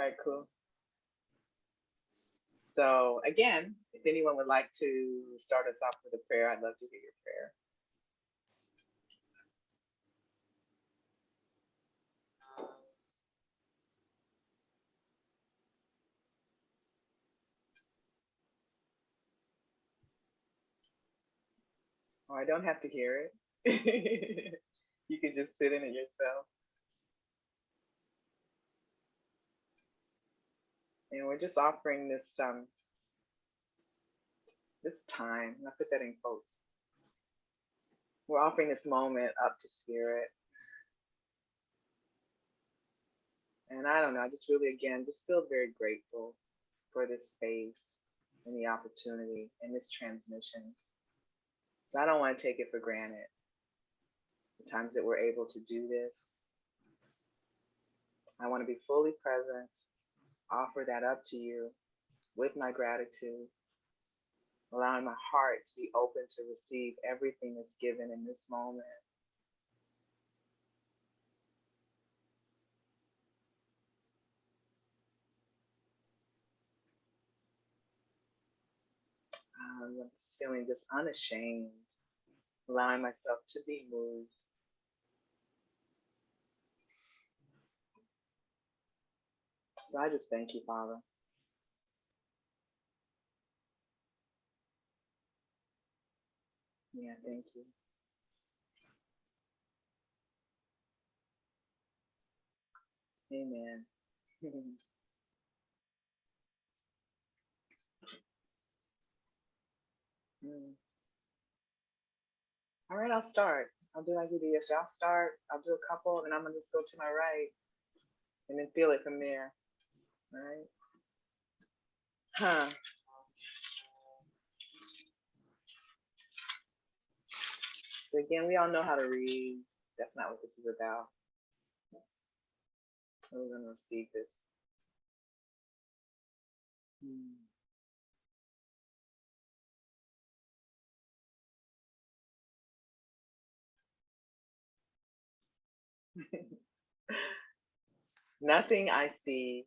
All right, cool. So again, if anyone would like to start us off with a prayer, I'd love to hear your prayer. Oh, I don't have to hear it. You can just sit in it yourself. And we're just offering this this time, and I put that in quotes. We're offering this moment up to Spirit. And I don't know, I just really, again, just feel very grateful for this space and the opportunity and this transmission. So I don't want to take it for granted. The times that we're able to do this, I want to be fully present, offer that up to you with my gratitude, allowing my heart to be open to receive everything that's given in this moment. I'm just feeling just unashamed, allowing myself to be moved. So I just thank you, Father. Yeah, thank you. Amen. All right, I'll start. I'll do like we did yesterday. I'll start. I'll do a couple, and I'm gonna just go to my right, and then feel it from there. All right. Huh. So again, we all know how to read. That's not what this is about. We're gonna receive this. Nothing I see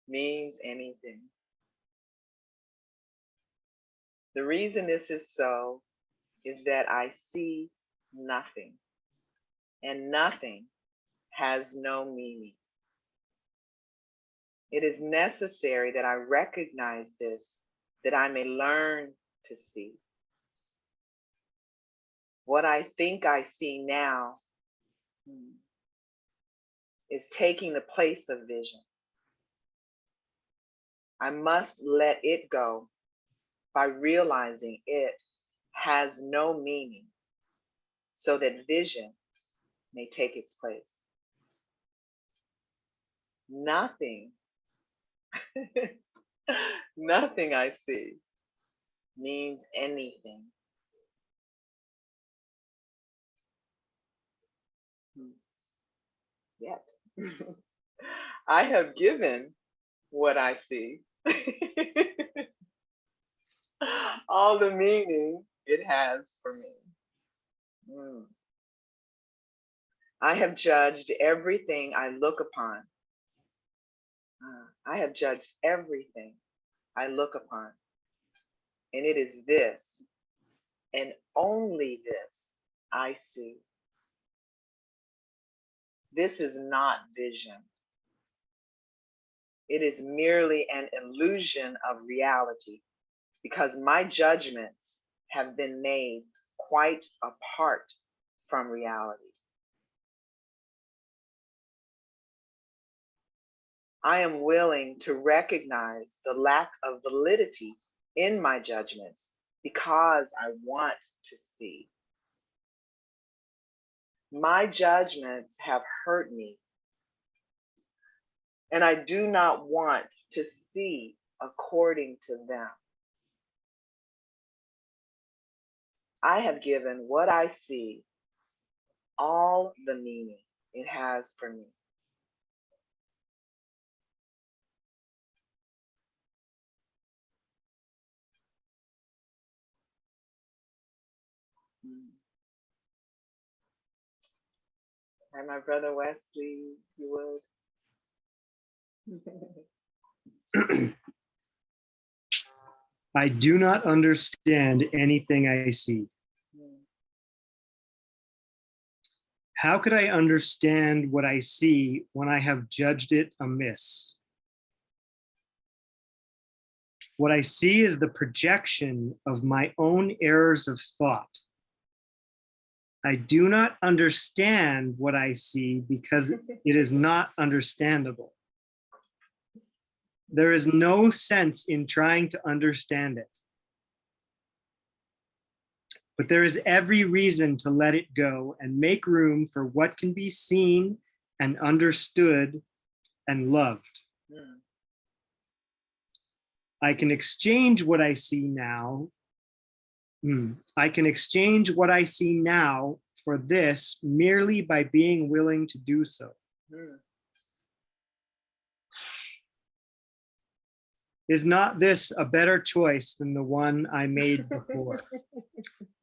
means anything. The reason this is so is that I see nothing, and nothing has no meaning. It is necessary that I recognize this, that I may learn to see. What I think I see now is taking the place of vision. I must let it go by realizing it has no meaning so that vision may take its place. Nothing, nothing I see means anything. Yet. I have given what I see all the meaning it has for me. I have judged everything I look upon. I have judged everything I look upon. And it is this, and only this, I see. This is not vision. It is merely an illusion of reality because my judgments have been made quite apart from reality. I am willing to recognize the lack of validity in my judgments because I want to see. My judgments have hurt me, and I do not want to see according to them. I have given what I see all the meaning it has for me. Like my brother Wesley, you would. I do not understand anything I see. How could I understand what I see when I have judged it amiss? What I see is the projection of my own errors of thought. I do not understand what I see because it is not understandable. There is no sense in trying to understand it. But there is every reason to let it go and make room for what can be seen and understood and loved. I can exchange what I see now. I can exchange what I see now for this merely by being willing to do so. Is not this a better choice than the one I made before?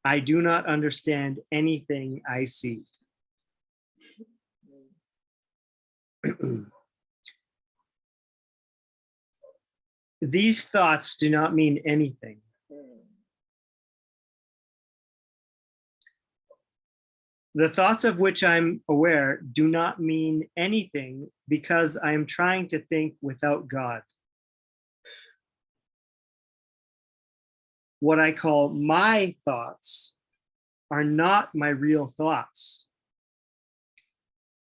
I do not understand anything I see. These thoughts do not mean anything. The thoughts of which I'm aware do not mean anything because I am trying to think without God. What I call my thoughts are not my real thoughts.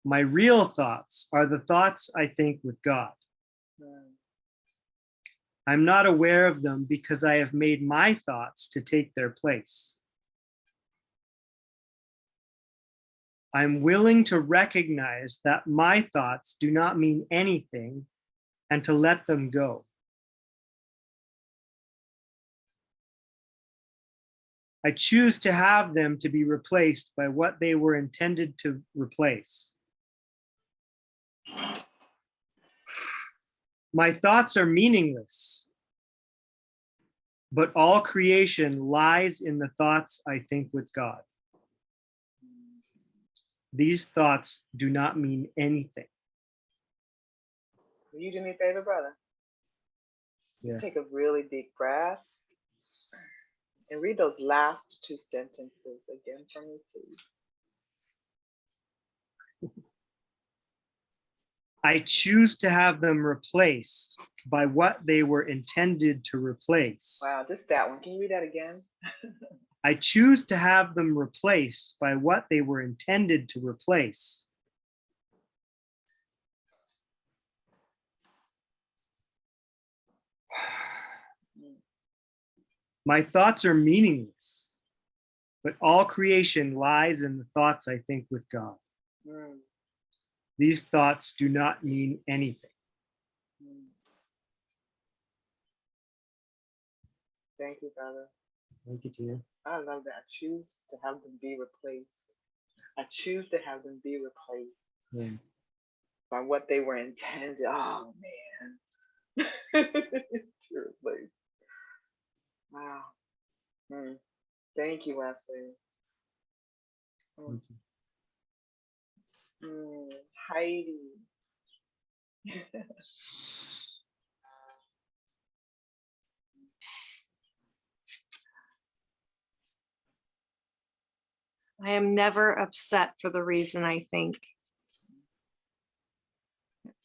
My real thoughts are the thoughts I think with God. I'm not aware of them because I have made my thoughts to take their place. I'm willing to recognize that my thoughts do not mean anything and to let them go. I choose to have them to be replaced by what they were intended to replace. My thoughts are meaningless, but all creation lies in the thoughts I think with God. These thoughts do not mean anything. Will you do me a favor, brother? Just take a really deep breath and read those last two sentences again for me, please. I choose to have them replaced by what they were intended to replace. Wow, just that one. Can you read that again? I choose to have them replaced by what they were intended to replace. My thoughts are meaningless, but all creation lies in the thoughts I think with God. These thoughts do not mean anything. Thank you, brother. Thank you, Tina. I love that. I choose to have them be replaced. I choose to have them be replaced by what they were intended. Oh, man. To replace. Wow. Thank you, Wesley. Thank you. Heidi. I am never upset for the reason I think.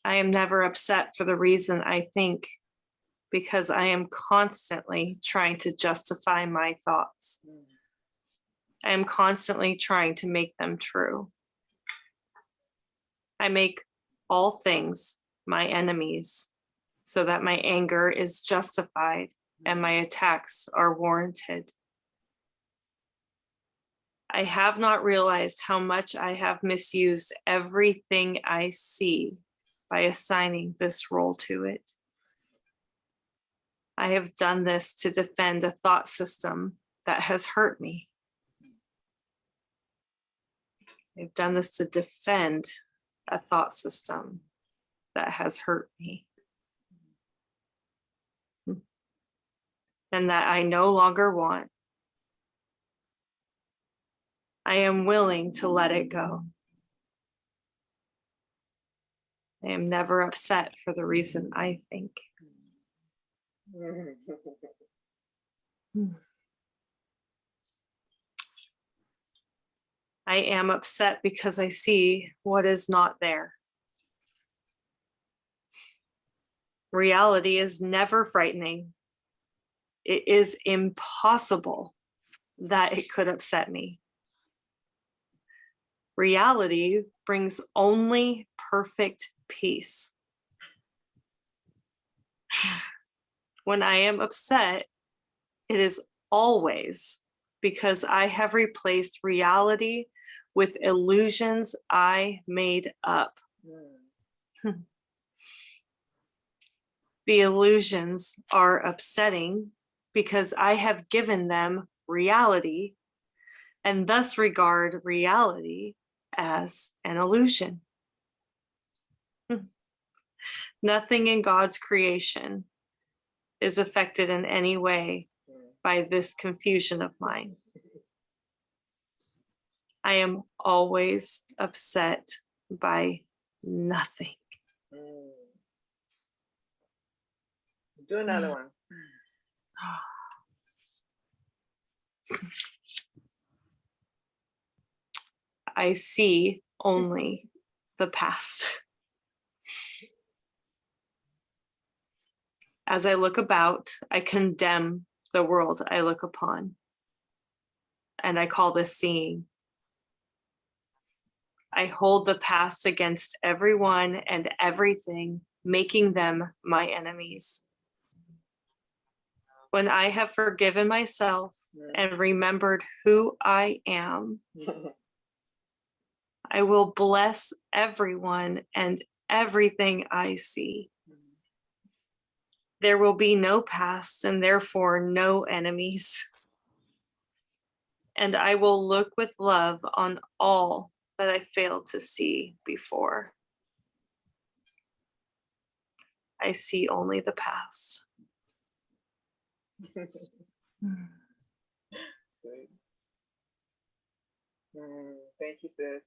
I am never upset for the reason I think because I am constantly trying to justify my thoughts. I am constantly trying to make them true. I make all things my enemies so that my anger is justified and my attacks are warranted. I have not realized how much I have misused everything I see by assigning this role to it. I have done this to defend a thought system that has hurt me. I've done this to defend a thought system that has hurt me. And that I no longer want. I am willing to let it go. I am never upset for the reason I think. I am upset because I see what is not there. Reality is never frightening. It is impossible that it could upset me. Reality brings only perfect peace. When I am upset, it is always because I have replaced reality with illusions I made up. The illusions are upsetting because I have given them reality and thus regard reality as an illusion. Nothing in God's creation is affected in any way by this confusion of mine. I am always upset by nothing. Do another one. I see only the past. As I look about, I condemn the world I look upon, and I call this seeing. I hold the past against everyone and everything, making them my enemies. When I have forgiven myself and remembered who I am, I will bless everyone and everything I see. There will be no past and therefore no enemies. And I will look with love on all that I failed to see before. I see only the past. Sweet. Thank you, sis.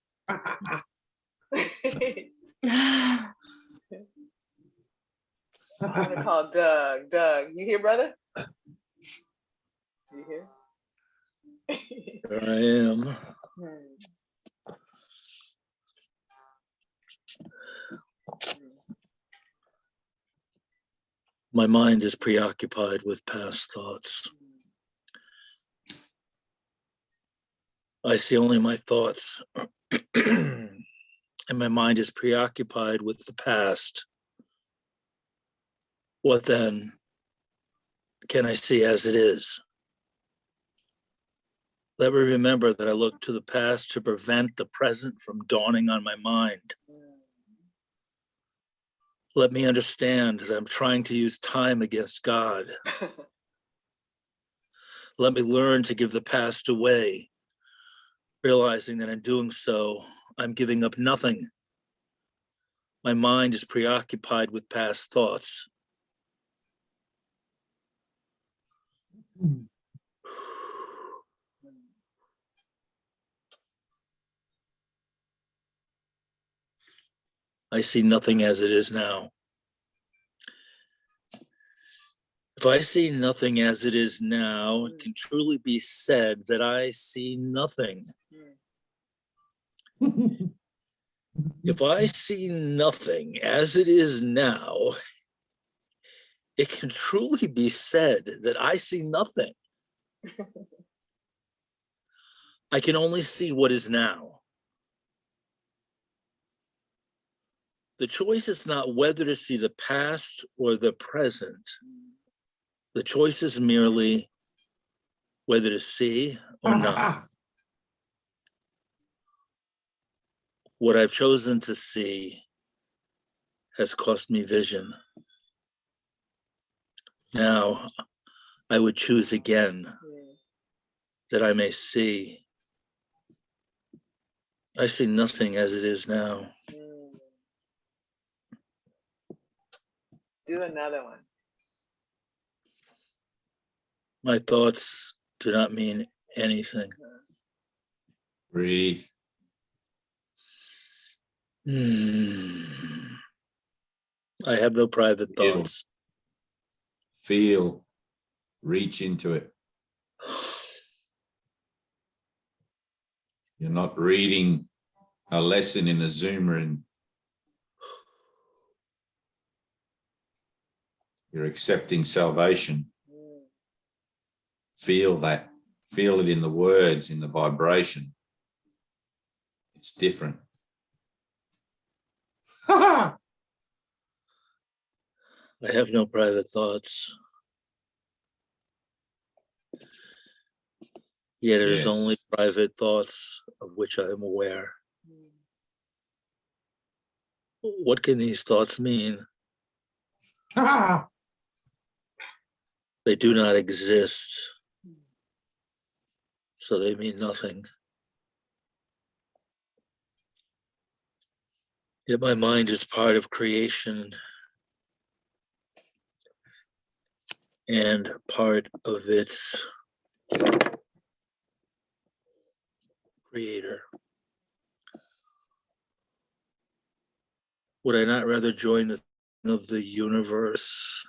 I'm gonna call Doug. Doug, you here, brother? You here? Here I am. My mind is preoccupied with past thoughts. I see only my thoughts, and my mind is preoccupied with the past. What then can I see as it is? Let me remember that I look to the past to prevent the present from dawning on my mind. Let me understand that I'm trying to use time against God. Let me learn to give the past away, realizing that in doing so, I'm giving up nothing. My mind is preoccupied with past thoughts. I see nothing as it is now. If I see nothing as it is now, it can truly be said that I see nothing. If I see nothing as it is now, it can truly be said that I see nothing. I can only see what is now. The choice is not whether to see the past or the present. The choice is merely whether to see or not. What I've chosen to see has cost me vision. Now I would choose again that I may see. I see nothing as it is now. Do another one. My thoughts do not mean anything. Breathe. I have no private Feel. thoughts. Feel, reach into it. You're not reading a lesson in a Zoom room. You're accepting salvation. Feel that. Feel it in the words, in the vibration. It's different. I have no private thoughts. Yet it is Yes. only private thoughts of which I am aware. What can these thoughts mean? They do not exist, so they mean nothing. Yet my mind is part of creation and part of its creator. Would I not rather join the of the universe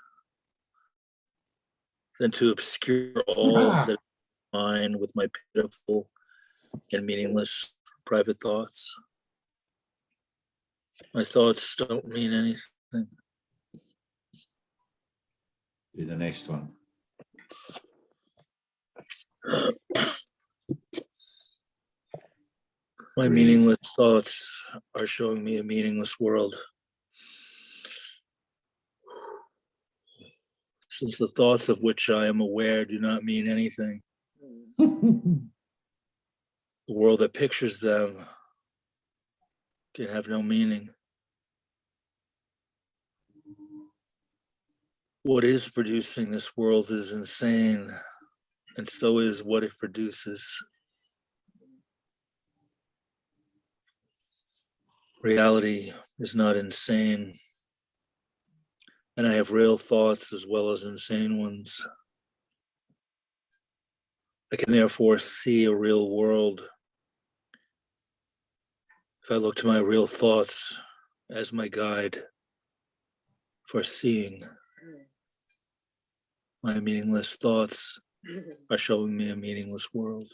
than to obscure all that is mine with my pitiful and meaningless private thoughts? My thoughts don't mean anything. Do the next one. My Breathe. meaningless thoughts are showing me a meaningless world. Since the thoughts of which I am aware do not mean anything, the world that pictures them can have no meaning. What is producing this world is insane, and so is what it produces. Reality is not insane, and I have real thoughts as well as insane ones. I can therefore see a real world if I look to my real thoughts as my guide for seeing. My meaningless thoughts are showing me a meaningless world.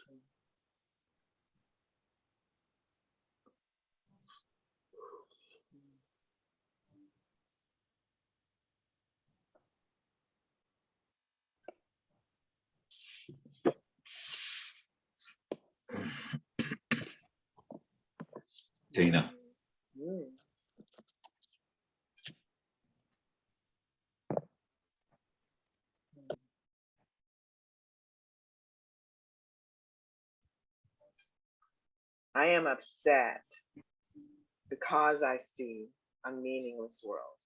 Tina. I am upset because I see a meaningless world.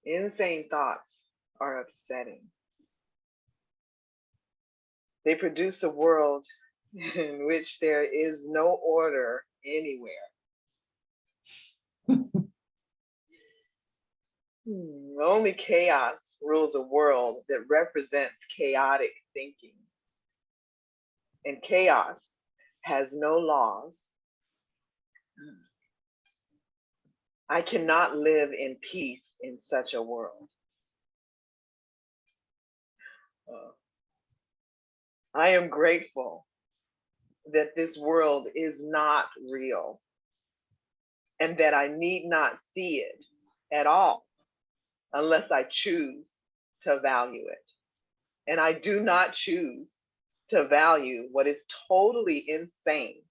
Insane thoughts are upsetting. They produce a world in which there is no order anywhere. Only chaos rules a world that represents chaotic thinking. And chaos has no laws. I cannot live in peace in such a world. I am grateful that this world is not real and that I need not see it at all unless I choose to value it. And I do not choose to value what is totally insane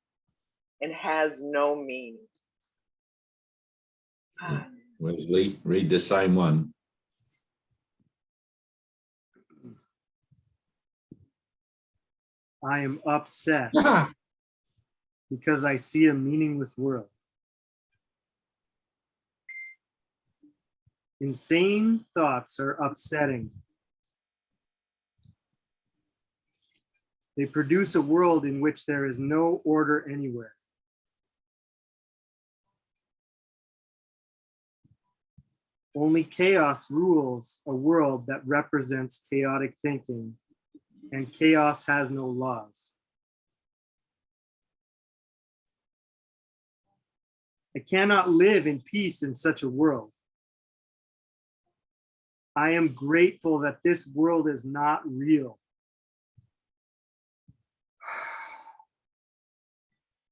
and has no meaning. Wesley, read the same one. I am upset because I see a meaningless world. Insane thoughts are upsetting. They produce a world in which there is no order anywhere. Only chaos rules a world that represents chaotic thinking, and chaos has no laws. I cannot live in peace in such a world. I am grateful that this world is not real.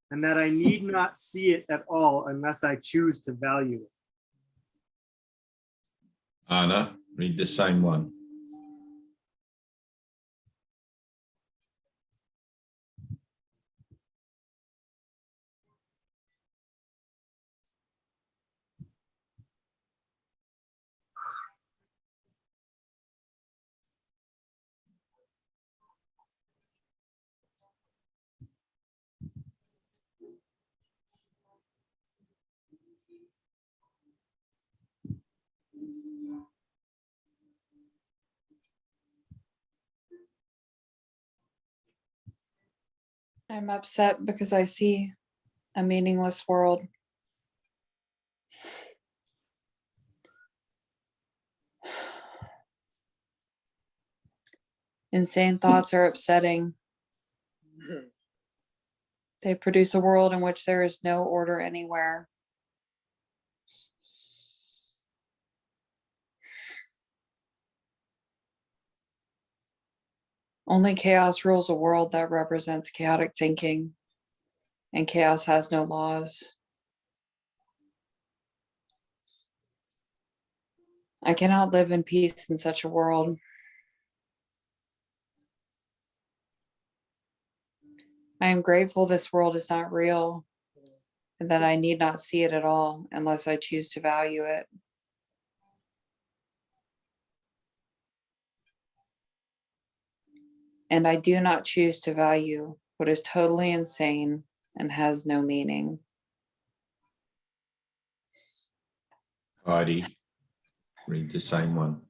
And that I need not see it at all unless I choose to value it. Anna, read the same one. I'm upset because I see a meaningless world. Insane thoughts are upsetting. They produce a world in which there is no order anywhere. Only chaos rules a world that represents chaotic thinking, and chaos has no laws. I cannot live in peace in such a world. I am grateful this world is not real, and that I need not see it at all unless I choose to value it. And I do not choose to value what is totally insane and has no meaning. Heidi, read the same one.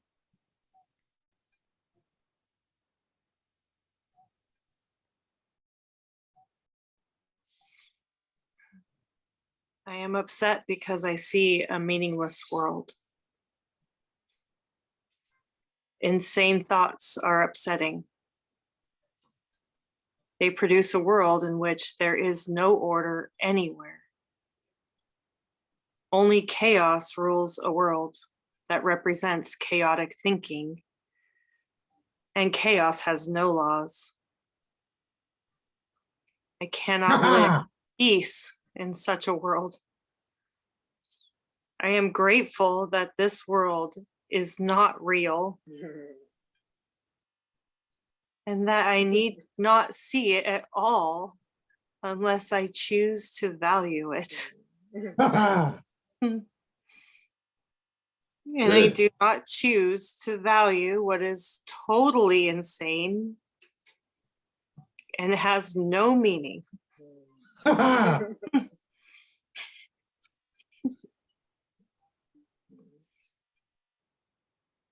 I am upset because I see a meaningless world. Insane thoughts are upsetting. They produce a world in which there is no order anywhere. Only chaos rules a world that represents chaotic thinking, and chaos has no laws. I cannot live in peace in such a world. I am grateful that this world is not real, and that I need not see it at all unless I choose to value it. And I Good. do not choose to value what is totally insane and has no meaning.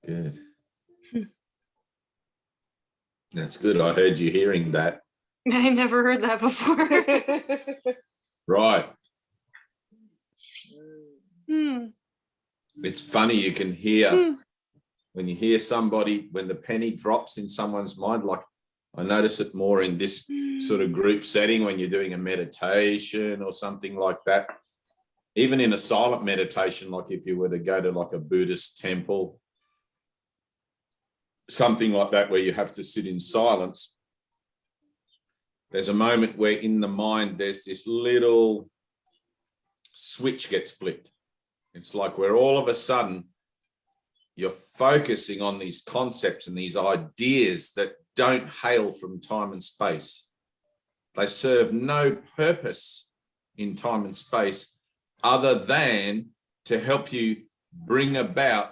Good. That's good. I heard you hearing that. I never heard that before. Right. Hmm. It's funny, you can hear when you hear somebody, when the penny drops in someone's mind, like I notice it more in this sort of group setting when you're doing a meditation or something like that. Even in a silent meditation, like if you were to go to like a Buddhist temple, something like that where you have to sit in silence, there's a moment where in the mind there's this little switch gets flipped. It's like where all of a sudden you're focusing on these concepts and these ideas that don't hail from time and space. They serve no purpose in time and space other than to help you bring about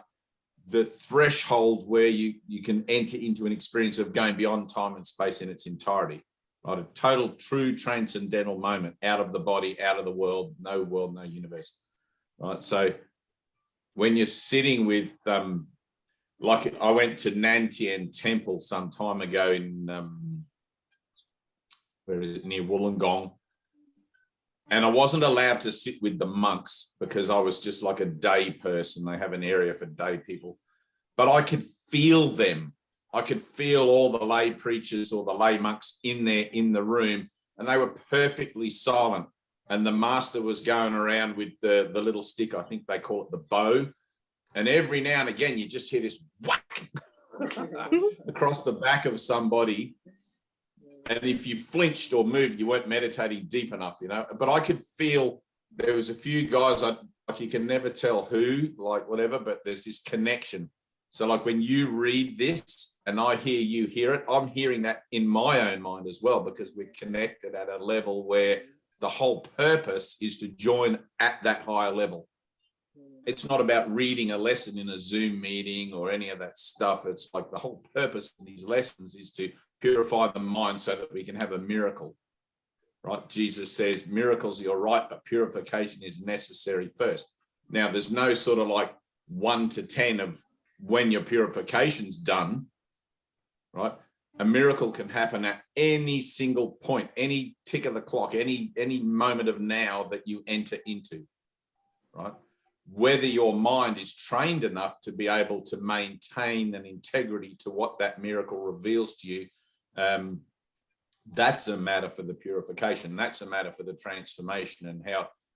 the threshold where you can enter into an experience of going beyond time and space in its entirety. Right? A total, true transcendental moment, out of the body, out of the world, no universe. Right? So when you're sitting with, like I went to Nantien Temple some time ago in, where is it, near Wollongong. And I wasn't allowed to sit with the monks because I was just like a day person. They have an area for day people. But I could feel them. I could feel all the lay preachers or the lay monks in there in the room, and they were perfectly silent. and the master was going around with the little stick, I think they call it the bow, and every now and again you just hear this whack across the back of somebody, and if you flinched or moved, you weren't meditating deep enough, you know. But I could feel there was a few guys, like you can never tell who, like whatever, but there's this connection. So like when you read this and I hear you hear it, I'm hearing that in my own mind as well, because we're connected at a level where the whole purpose is to join at that higher level. It's not about reading a lesson in a Zoom meeting or any of that stuff. It's like the whole purpose of these lessons is to purify the mind so that we can have a miracle, right? Jesus says, miracles, you're right, but purification is necessary first. Now, there's no sort of like 1 to 10 of when your purification's done, right? A miracle can happen at any single point, any tick of the clock, any moment of now that you enter into, right? Whether your mind is trained enough to be able to maintain an integrity to what that miracle reveals to you, that's a matter for the purification. That's a matter for the transformation and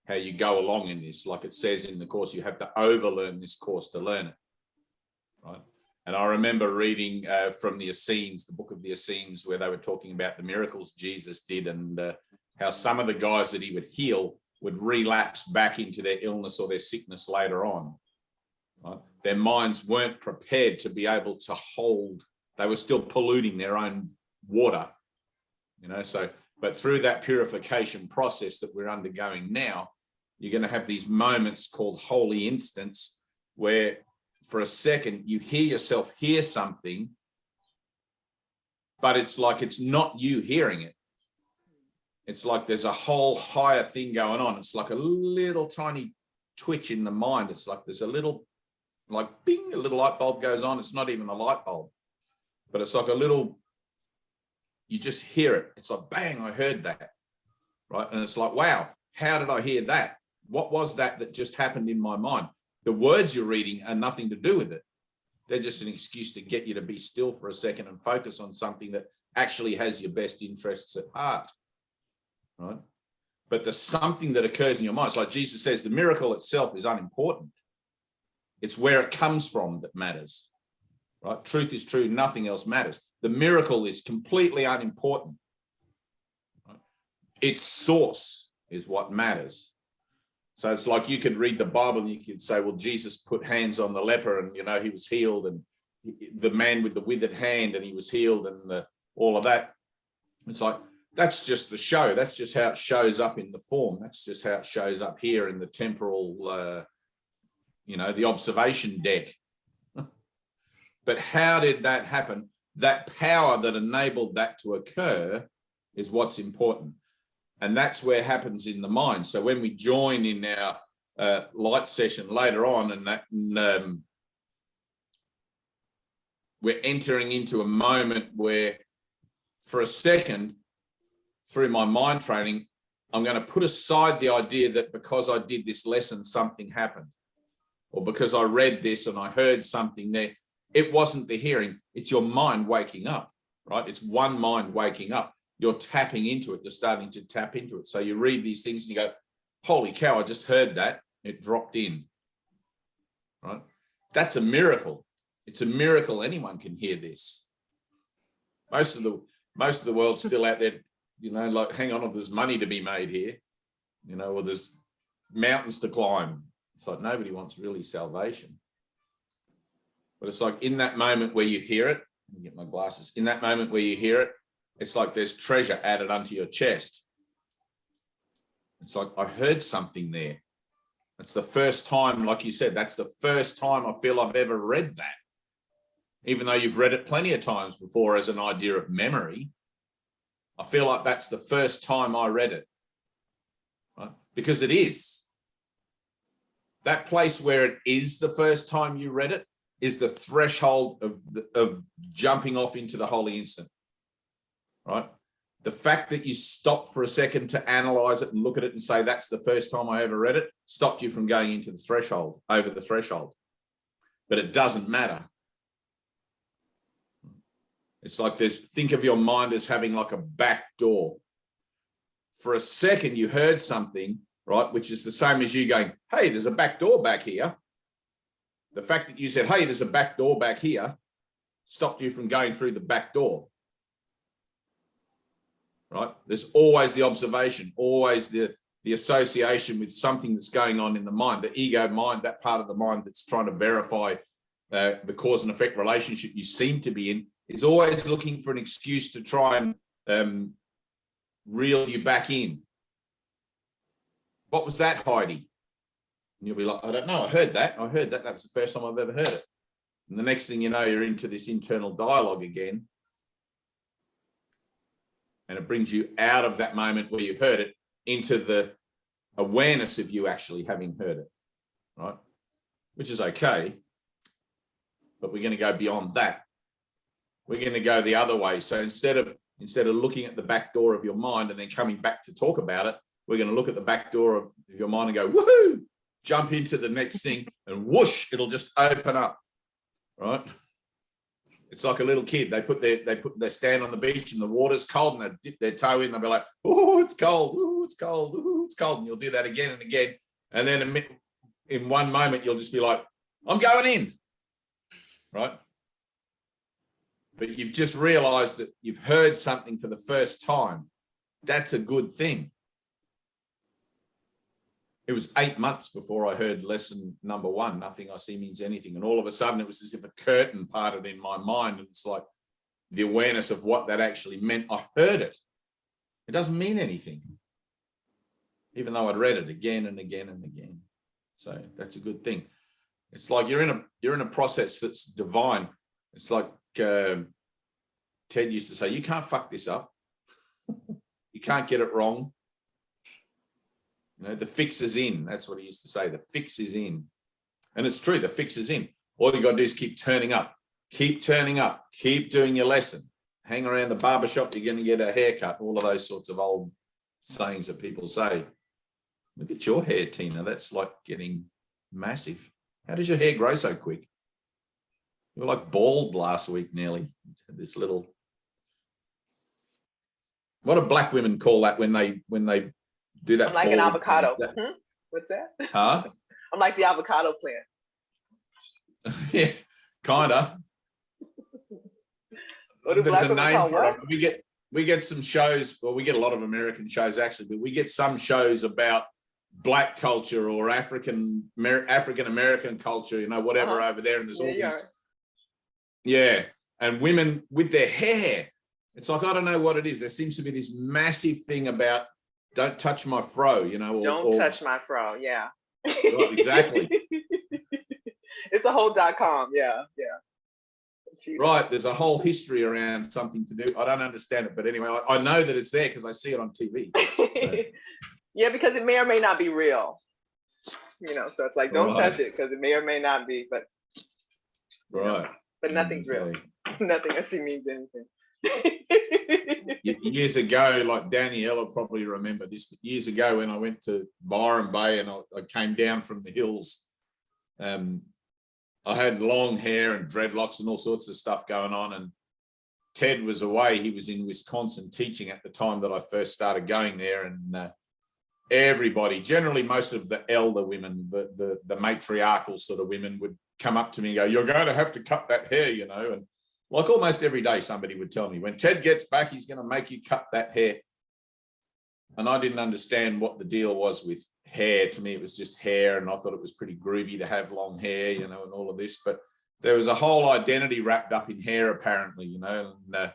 how you go along in this. Like it says in the course, you have to overlearn this course to learn it, right? And I remember reading from the ACIMs, the book of the ACIMs, where they were talking about the miracles Jesus did and how some of the guys that he would heal would relapse back into their illness or their sickness later on. Right? Their minds weren't prepared to be able to hold. They were still polluting their own water, you know. So, but through that purification process that we're undergoing now, you're going to have these moments called holy instants where for a second you hear yourself hear something, but it's like it's not you hearing it. It's like there's a whole higher thing going on. It's like a little tiny twitch in the mind. It's like there's a little, like bing, a little light bulb goes on. It's not even a light bulb, but it's like a little, you just hear it. It's like, bang, I heard that, right? And it's like, wow, how did I hear that? What was that just happened in my mind? The words you're reading are nothing to do with it. They're just an excuse to get you to be still for a second and focus on something that actually has your best interests at heart. Right? But there's something that occurs in your mind. It's like Jesus says, the miracle itself is unimportant. It's where it comes from that matters, right? Truth is true, nothing else matters. The miracle is completely unimportant. Right? Its source is what matters. So it's like you could read the Bible and you could say, well, Jesus put hands on the leper and, you know, he was healed, and the man with the withered hand and he was healed, and all of that. It's like, that's just the show. That's just how it shows up in the form. That's just how it shows up here in the temporal, you know, the observation deck. But how did that happen? That power that enabled that to occur is what's important. And that's where it happens in the mind. So when we join in our light session later on, and we're entering into a moment where for a second, through my mind training, I'm going to put aside the idea that because I did this lesson, something happened, or because I read this and I heard something there. It wasn't the hearing. It's your mind waking up, right? It's one mind waking up. You're tapping into it. You're starting to tap into it. So you read these things and you go, holy cow, I just heard that. It dropped in, right? That's a miracle. It's a miracle anyone can hear this. Most of the world's still out there, you know, like, hang on, there's money to be made here, you know, or there's mountains to climb. It's like nobody wants really salvation. But it's like in that moment where you hear it, let me get my glasses, in that moment where you hear it, it's like there's treasure added onto your chest. It's like, I heard something there. It's the first time, like you said, that's the first time I feel I've ever read that. Even though you've read it plenty of times before as an idea of memory, I feel like that's the first time I read it, right? Because it is. That place where it is the first time you read it is the threshold of jumping off into the holy instant, right? The fact that you stopped for a second to analyze it and look at it and say, that's the first time I ever read it, stopped you from going into the threshold, over the threshold. But it doesn't matter. It's like think of your mind as having like a back door. for a second you heard something, right, which is the same as you going, hey, there's a back door back here. The fact that you said, hey, there's a back door back here, stopped you from going through the back door. Right? There's always the observation, always the association with something that's going on in the mind, the ego mind, that part of the mind that's trying to verify the cause and effect relationship you seem to be in, is always looking for an excuse to try and reel you back in. What was that, Heidi? And you'll be like, I don't know, I heard that. That was the first time I've ever heard it. And the next thing you know, you're into this internal dialogue again. And it brings you out of that moment where you heard it into the awareness of you actually having heard it, right? Which is okay, but we're going to go beyond that. We're going to go the other way. So instead of looking at the back door of your mind and then coming back to talk about it, we're going to look at the back door of your mind and go, woohoo, jump into the next thing and whoosh, it'll just open up, right? It's like a little kid. They stand on the beach and the water's cold and they dip their toe in. They'll be like, oh, it's cold. Oh, it's cold. Oh, it's cold. And you'll do that again and again. And then in one moment, you'll just be like, I'm going in, right? But you've just realized that you've heard something for the first time. That's a good thing. It was 8 months before I heard lesson number 1, nothing I see means anything. And all of a sudden it was as if a curtain parted in my mind. And it's like the awareness of what that actually meant. I heard it. It doesn't mean anything, even though I'd read it again and again and again. So that's a good thing. It's like you're in a process that's divine. It's like Ted used to say, you can't fuck this up. You can't get it wrong. You know, the fix is in. That's what he used to say. The fix is in. And it's true. The fix is in. All you got to do is keep turning up. Keep turning up. Keep doing your lesson. Hang around the barbershop. You're going to get a haircut. All of those sorts of old sayings that people say. Look at your hair, Tina. That's like getting massive. How does your hair grow so quick? You were like bald last week nearly. This little... What do black women call that when they do that? I'm like an avocado. What's that? Huh? I'm like the avocado plant. Yeah, kind of. There's a name for it. We get some shows, well, we get a lot of American shows actually, but we get some shows about black culture or African American culture, you know, whatever over there. And there's all these, yeah, and women with their hair. It's like, I don't know what it is. There seems to be this massive thing about don't touch my fro, you know. Don't touch my fro, yeah. Right, exactly. It's a whole .com, yeah. Right, there's a whole history around something to do. I don't understand it, but anyway, I know that it's there because I see it on TV. So. Yeah, because it may or may not be real. You know, so it's like, don't touch it because it may or may not be, but right. But nothing's real. Nothing I see means anything. Years ago, like Danielle will probably remember this, but years ago when I went to Byron Bay and I came down from the hills, I had long hair and dreadlocks and all sorts of stuff going on, and Ted was away. He was in Wisconsin teaching at the time that I first started going there, and everybody, generally most of the elder women, the matriarchal sort of women would come up to me and go, you're going to have to cut that hair, you know. And like almost every day somebody would tell me, when Ted gets back, he's going to make you cut that hair. And I didn't understand what the deal was with hair. To me, it was just hair, and I thought it was pretty groovy to have long hair, you know, and all of this. But there was a whole identity wrapped up in hair, apparently, you know. And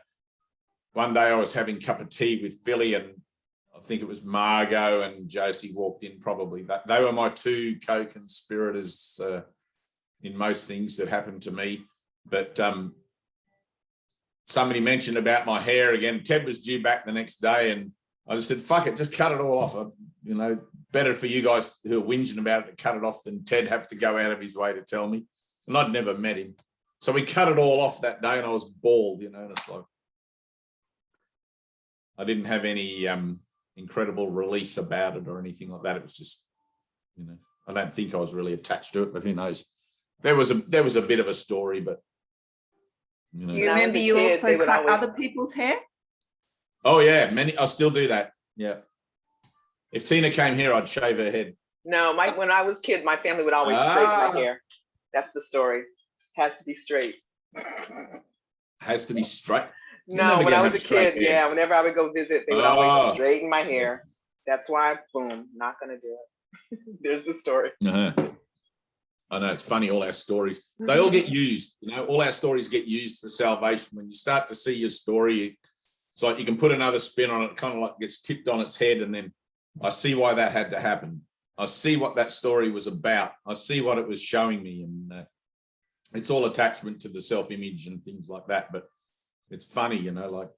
one day I was having a cup of tea with Philly, and I think it was Margot and Josie walked in probably. But they were my two co-conspirators in most things that happened to me. But somebody mentioned about my hair again. Ted was due back the next day, and I just said, fuck it, just cut it all off. You know, better for you guys who are whinging about it to cut it off than Ted have to go out of his way to tell me. And I'd never met him. So we cut it all off that day, and I was bald, you know, and it's like, I didn't have any incredible release about it or anything like that. It was just, you know, I don't think I was really attached to it, but who knows? There was a bit of a story, but you know. You remember you also cut other people's hair? Oh yeah, I still do that. Yeah. If Tina came here, I'd shave her head. No, when I was kid, my family would always straighten my hair. That's the story. Has to be straight. Has to be straight. No, when I was a kid, yeah, whenever I would go visit, they would always straighten my hair. That's why, boom, not gonna do it. There's the story. I know, it's funny, all our stories, they all get used, you know, all our stories get used for salvation. When you start to see your story, it's like you can put another spin on it, kind of like gets tipped on its head, and then I see why that had to happen. I see what that story was about. I see what it was showing me, and it's all attachment to the self-image and things like that. But it's funny, you know, like.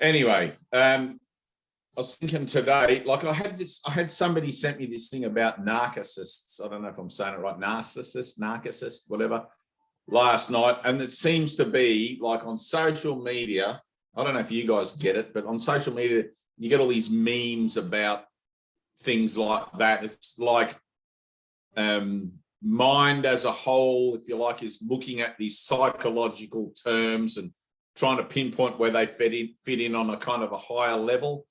Anyway, I was thinking today, like I had somebody sent me this thing about narcissists. I don't know if I'm saying it right, narcissist, whatever, last night. And it seems to be like on social media, I don't know if you guys get it, but on social media, you get all these memes about things like that. It's like mind as a whole, if you like, is looking at these psychological terms and trying to pinpoint where they fit in on a kind of a higher level.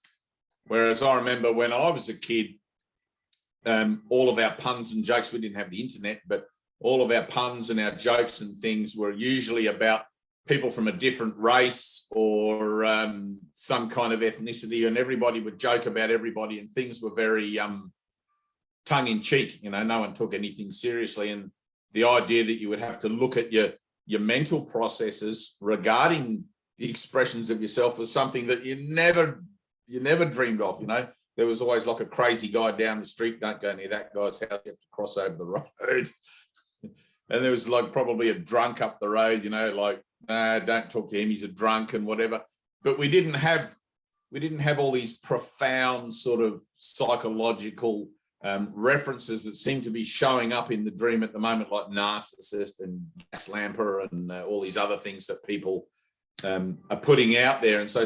Whereas I remember when I was a kid, all of our puns and jokes, we didn't have the internet, but all of our puns and our jokes and things were usually about people from a different race or some kind of ethnicity, and everybody would joke about everybody, and things were very tongue-in-cheek. You know, no one took anything seriously, and the idea that you would have to look at your mental processes regarding the expressions of yourself was something that you never dreamed of. You know, there was always like a crazy guy down the street, don't go near that guy's house, you have to cross over the road. And there was like probably a drunk up the road, you know, like, nah, don't talk to him, he's a drunk and whatever. But we didn't have all these profound sort of psychological references that seem to be showing up in the dream at the moment, like narcissist and gas lamper and all these other things that people are putting out there. And so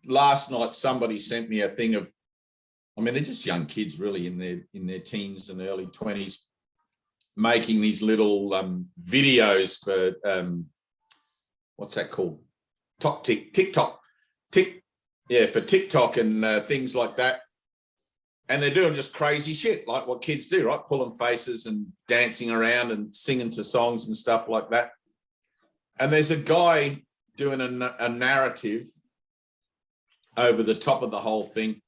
last night somebody sent me a thing of, I mean, they're just young kids really in their teens and early 20s, making these little videos for what's that called? TikTok, for TikTok and things like that. And they're doing just crazy shit, like what kids do, right? Pulling faces and dancing around and singing to songs and stuff like that. And there's a guy doing a narrative over the top of the whole thing.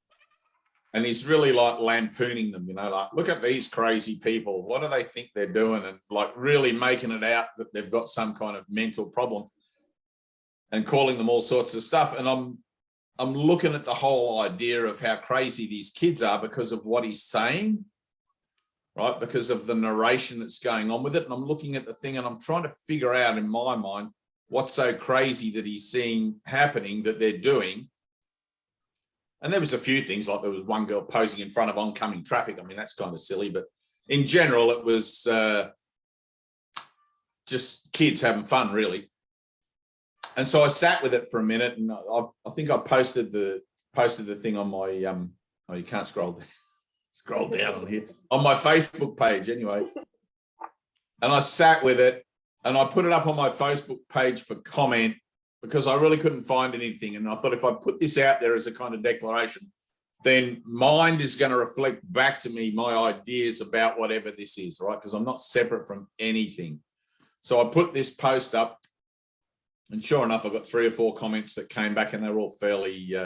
And he's really like lampooning them, you know, like, look at these crazy people. What do they think they're doing? And like really making it out that they've got some kind of mental problem and calling them all sorts of stuff. And I'm looking at the whole idea of how crazy these kids are because of what he's saying, right? Because of the narration that's going on with it. And I'm looking at the thing and I'm trying to figure out in my mind what's so crazy that he's seeing happening that they're doing. And there was a few things, like there was one girl posing in front of oncoming traffic. I mean, that's kind of silly, but in general, it was just kids having fun, really. And so I sat with it for a minute, and I think I posted the thing on my oh, you can't scroll down on here, on my Facebook page anyway. And I sat with it, and I put it up on my Facebook page for comment, because I really couldn't find anything. And I thought if I put this out there as a kind of declaration, then mind is going to reflect back to me my ideas about whatever this is, right? Because I'm not separate from anything. So I put this post up, and sure enough, I got 3 or 4 comments that came back, and they're all fairly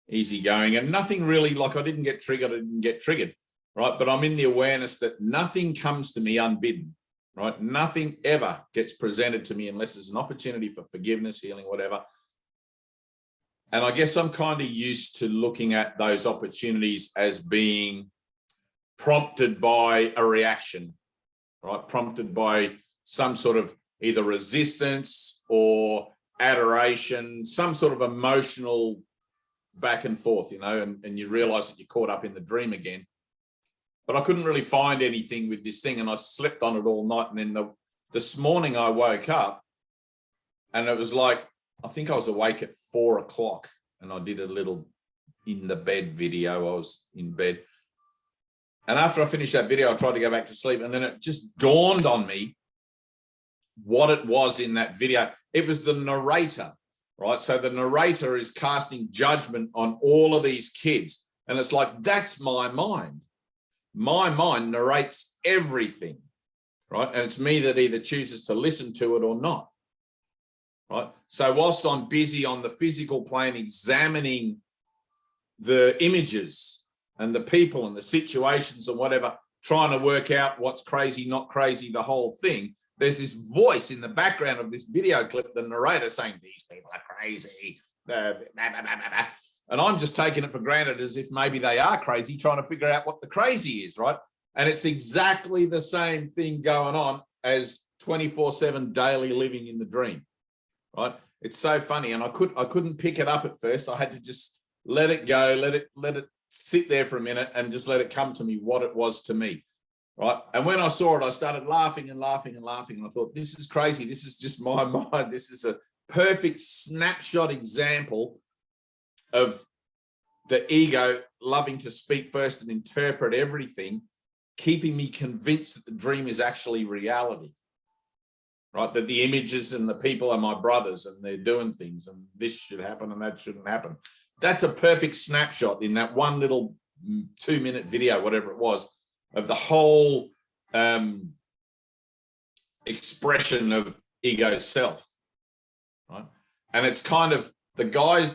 easygoing, and nothing really, like I didn't get triggered, right? But I'm in the awareness that nothing comes to me unbidden. Right? Nothing ever gets presented to me unless there's an opportunity for forgiveness, healing, whatever. And I guess I'm kind of used to looking at those opportunities as being prompted by a reaction, right? Prompted by some sort of either resistance or adoration, some sort of emotional back and forth, you know, and you realize that you're caught up in the dream again. But I couldn't really find anything with this thing, and I slept on it all night. And then this morning I woke up, and it was like, I think I was awake at 4 o'clock, and I did a little in the bed video. I was in bed. And after I finished that video, I tried to go back to sleep, and then it just dawned on me what it was in that video. It was the narrator right? So the narrator is casting judgment on all of these kids. And it's like, that's my mind. My mind narrates everything, right? And it's me that either chooses to listen to it or not, right? So whilst I'm busy on the physical plane examining the images and the people and the situations and whatever, trying to work out what's crazy, not crazy, the whole thing, there's this voice in the background of this video clip, the narrator saying, these people are crazy. And I'm just taking it for granted as if maybe they are crazy, trying to figure out what the crazy is, right? And it's exactly the same thing going on as 24/7 daily living in the dream, right? It's so funny. And I couldn't pick it up at first. I had to just let it go, let it sit there for a minute and just let it come to me what it was to me, right? And when I saw it, I started laughing and laughing and laughing. And I thought, this is crazy. This is just my mind. This is a perfect snapshot example of the ego loving to speak first and interpret everything, keeping me convinced that the dream is actually reality, right? That the images and the people are my brothers and they're doing things and this should happen and that shouldn't happen. That's a perfect snapshot in that one little 2-minute video, whatever it was, of the whole expression of ego self, right? And it's kind of the guy,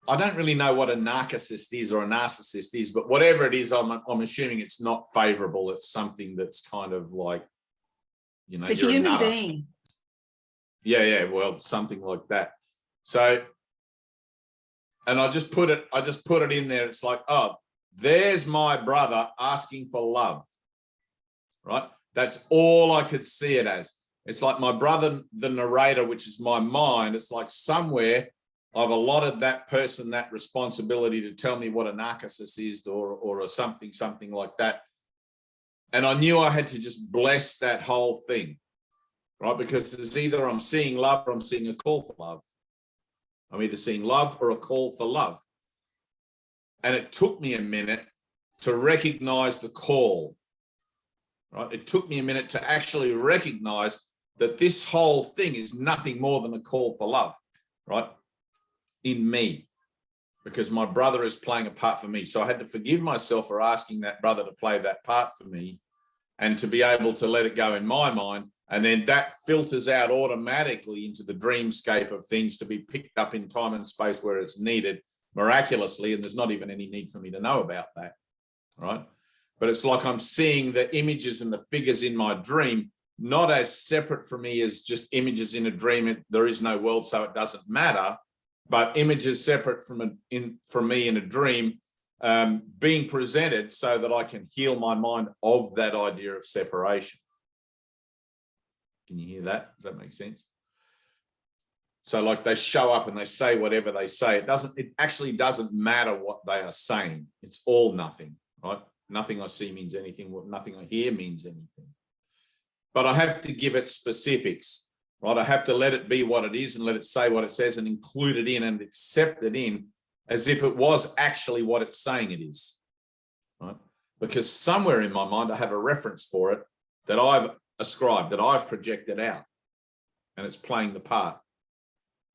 I don't really know what a narcissist is or a narcissist is, but whatever it is, I'm assuming it's not favorable. It's something that's kind of like, you know, It's a you're human another. being. Yeah, well, something like that. So, and I just put it in there. It's like, oh, there's my brother asking for love, right? That's all I could see it as. It's like my brother, the narrator, which is my mind. It's like somewhere I've allotted that person that responsibility to tell me what a narcissist is or a something like that. And I knew I had to just bless that whole thing, right? Because it's either I'm seeing love or I'm seeing a call for love. I'm either seeing love or a call for love. And it took me a minute to recognize the call, right? It took me a minute to actually recognize that this whole thing is nothing more than a call for love, right? In me, because my brother is playing a part for me. So I had to forgive myself for asking that brother to play that part for me and to be able to let it go in my mind. And then that filters out automatically into the dreamscape of things to be picked up in time and space where it's needed miraculously. And there's not even any need for me to know about that, right? But it's like I'm seeing the images and the figures in my dream, not as separate from me as just images in a dream. There is no world, so it doesn't matter. But images separate from me in a dream being presented so that I can heal my mind of that idea of separation. Can you hear that? Does that make sense? So like they show up and they say whatever they say. It actually doesn't matter what they are saying. It's all nothing, right? Nothing I see means anything. Nothing I hear means anything. But I have to give it specifics. Right, I have to let it be what it is and let it say what it says and include it in and accept it in as if it was actually what it's saying it is. Right? Because somewhere in my mind, I have a reference for it that I've ascribed, that I've projected out, and it's playing the part.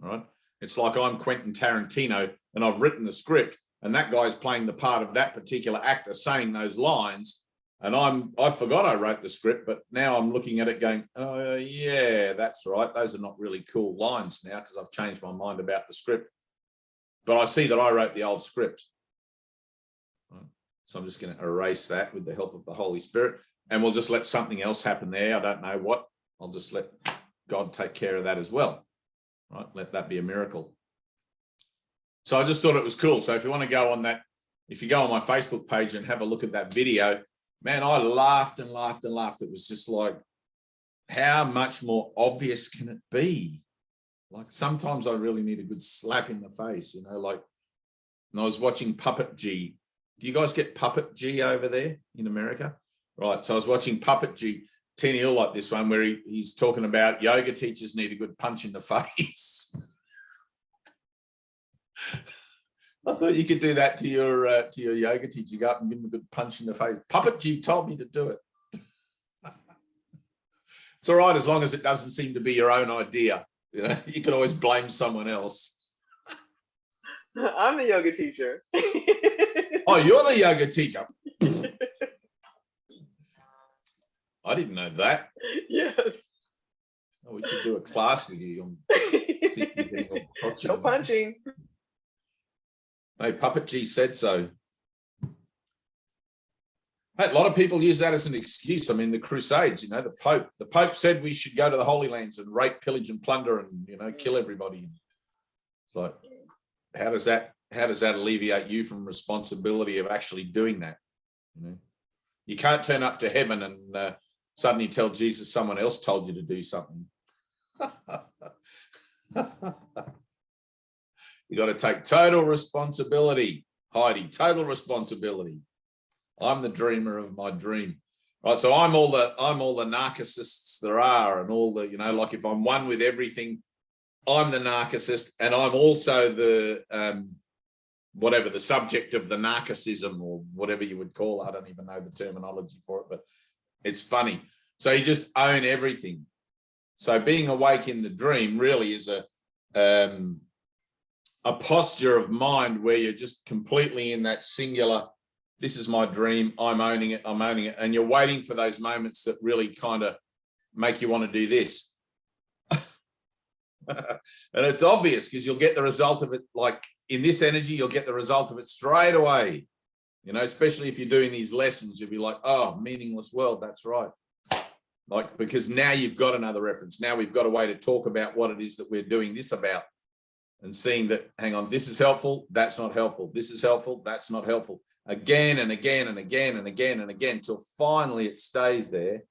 Right? It's like I'm Quentin Tarantino and I've written the script and that guy's playing the part of that particular actor saying those lines. And I forgot I wrote the script, but now I'm looking at it going, oh, yeah, that's right. Those are not really cool lines now because I've changed my mind about the script. But I see that I wrote the old script. Right. So I'm just going to erase that with the help of the Holy Spirit. And we'll just let something else happen there. I don't know what. I'll just let God take care of that as well. Right? Let that be a miracle. So I just thought it was cool. So if you want to go on that, if you go on my Facebook page and have a look at that video, man, I laughed and laughed and laughed. It was just like, how much more obvious can it be? Like sometimes I really need a good slap in the face, you know, like, and I was watching Puppet G. Do you guys get Puppet G over there in America? Right. So I was watching Puppet G. Teeny Hill like this one where he's talking about yoga teachers need a good punch in the face. I thought you could do that to your yoga teacher. Go up and give him a good punch in the face. Puppet G told me to do it. It's all right as long as it doesn't seem to be your own idea. You know, you can always blame someone else. I'm the yoga teacher. Oh, you're the yoga teacher. I didn't know that. Yes. Oh, we should do a class with you. No punching. Hey, Puppet G said so. Hey, a lot of people use that as an excuse. I mean, the Crusades, you know, the Pope said we should go to the Holy Lands and rape, pillage, and plunder, and, you know, kill everybody. It's like, how does that alleviate you from responsibility of actually doing that? You know, you can't turn up to heaven and suddenly tell Jesus someone else told you to do something. You got to take total responsibility, Heidi. Total responsibility. I'm the dreamer of my dream, right? So I'm all the narcissists there are, and all the, you know, like if I'm one with everything, I'm the narcissist, and I'm also the whatever the subject of the narcissism, or whatever you would call it. I don't even know the terminology for it, but it's funny. So you just own everything. So being awake in the dream really is a posture of mind where you're just completely in that singular, this is my dream, I'm owning it, and you're waiting for those moments that really kind of make you want to do this. And it's obvious because you'll get the result of it, like in this energy, you'll get the result of it straight away. You know, especially if you're doing these lessons, you'll be like, oh, meaningless world, that's right. Like, because now you've got another reference. Now we've got a way to talk about what it is that we're doing this about, and seeing that, hang on, this is helpful, that's not helpful. This is helpful, that's not helpful. Again and again and again and again and again, till finally it stays there.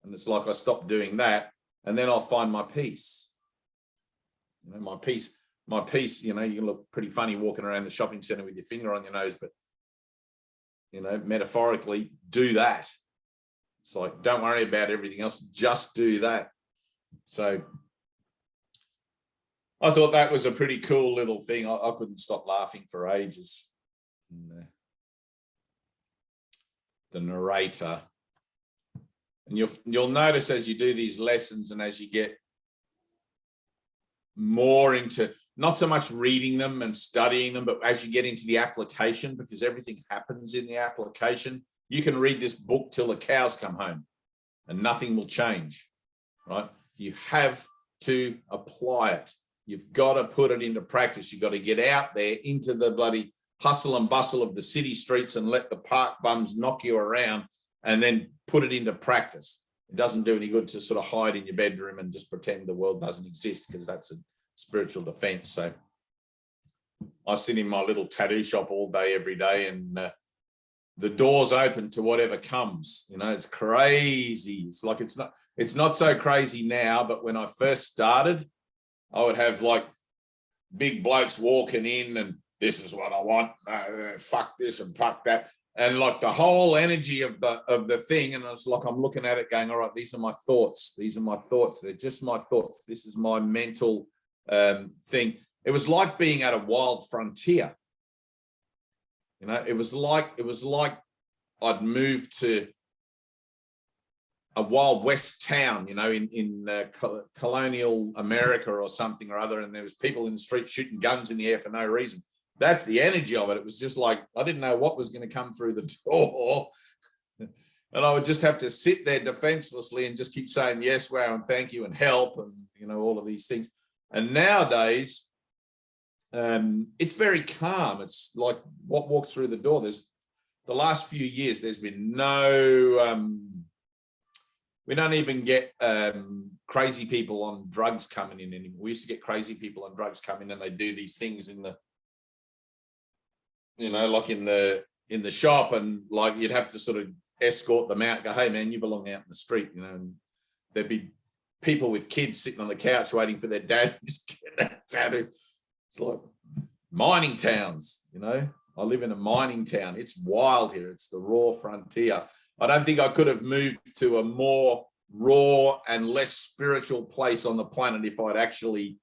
And it's like I stop doing that, and then I'll find my peace. You know, my peace, you know, you can look pretty funny walking around the shopping center with your finger on your nose, but, you know, metaphorically, do that. It's like, don't worry about everything else, just do that. So I thought that was a pretty cool little thing. I couldn't stop laughing for ages. And, the narrator. And you'll notice as you do these lessons, and as you get more into not so much reading them and studying them, but as you get into the application, because everything happens in the application. You can read this book till the cows come home and nothing will change, right? You have to apply it. You've got to put it into practice. You've got to get out there into the bloody hustle and bustle of the city streets and let the park bums knock you around, and then put it into practice. It doesn't do any good to sort of hide in your bedroom and just pretend the world doesn't exist, because that's a spiritual defense. So I sit in my little tattoo shop all day, every day, and the door's open to whatever comes. You know, it's crazy. It's like, it's not so crazy now, but when I first started, I would have like big blokes walking in and this is what I want, fuck this and fuck that. And like the whole energy of the thing. And it's like, I'm looking at it going, all right, these are my thoughts. These are my thoughts. They're just my thoughts. This is my mental thing. It was like being at a wild frontier. You know, it was like I'd moved to a Wild West town, you know, in colonial America or something or other, and there was people in the street shooting guns in the air for no reason. That's the energy of it. It was just like, I didn't know what was going to come through the door. And I would just have to sit there defenselessly and just keep saying yes, wow, and thank you, and help, and, you know, all of these things. And nowadays, it's very calm. It's like what walks through the door. There's the last few years, there's been no, we don't even get crazy people on drugs coming in anymore. We used to get crazy people on drugs coming in, and they do these things in the, you know, like in the shop, and like you'd have to sort of escort them out, go, hey man, you belong out in the street, you know, and there'd be people with kids sitting on the couch waiting for their dad to just get out. It's like mining towns, you know. I live in a mining town. It's wild here. It's the raw frontier. I don't think I could have moved to a more raw and less spiritual place on the planet if I'd actually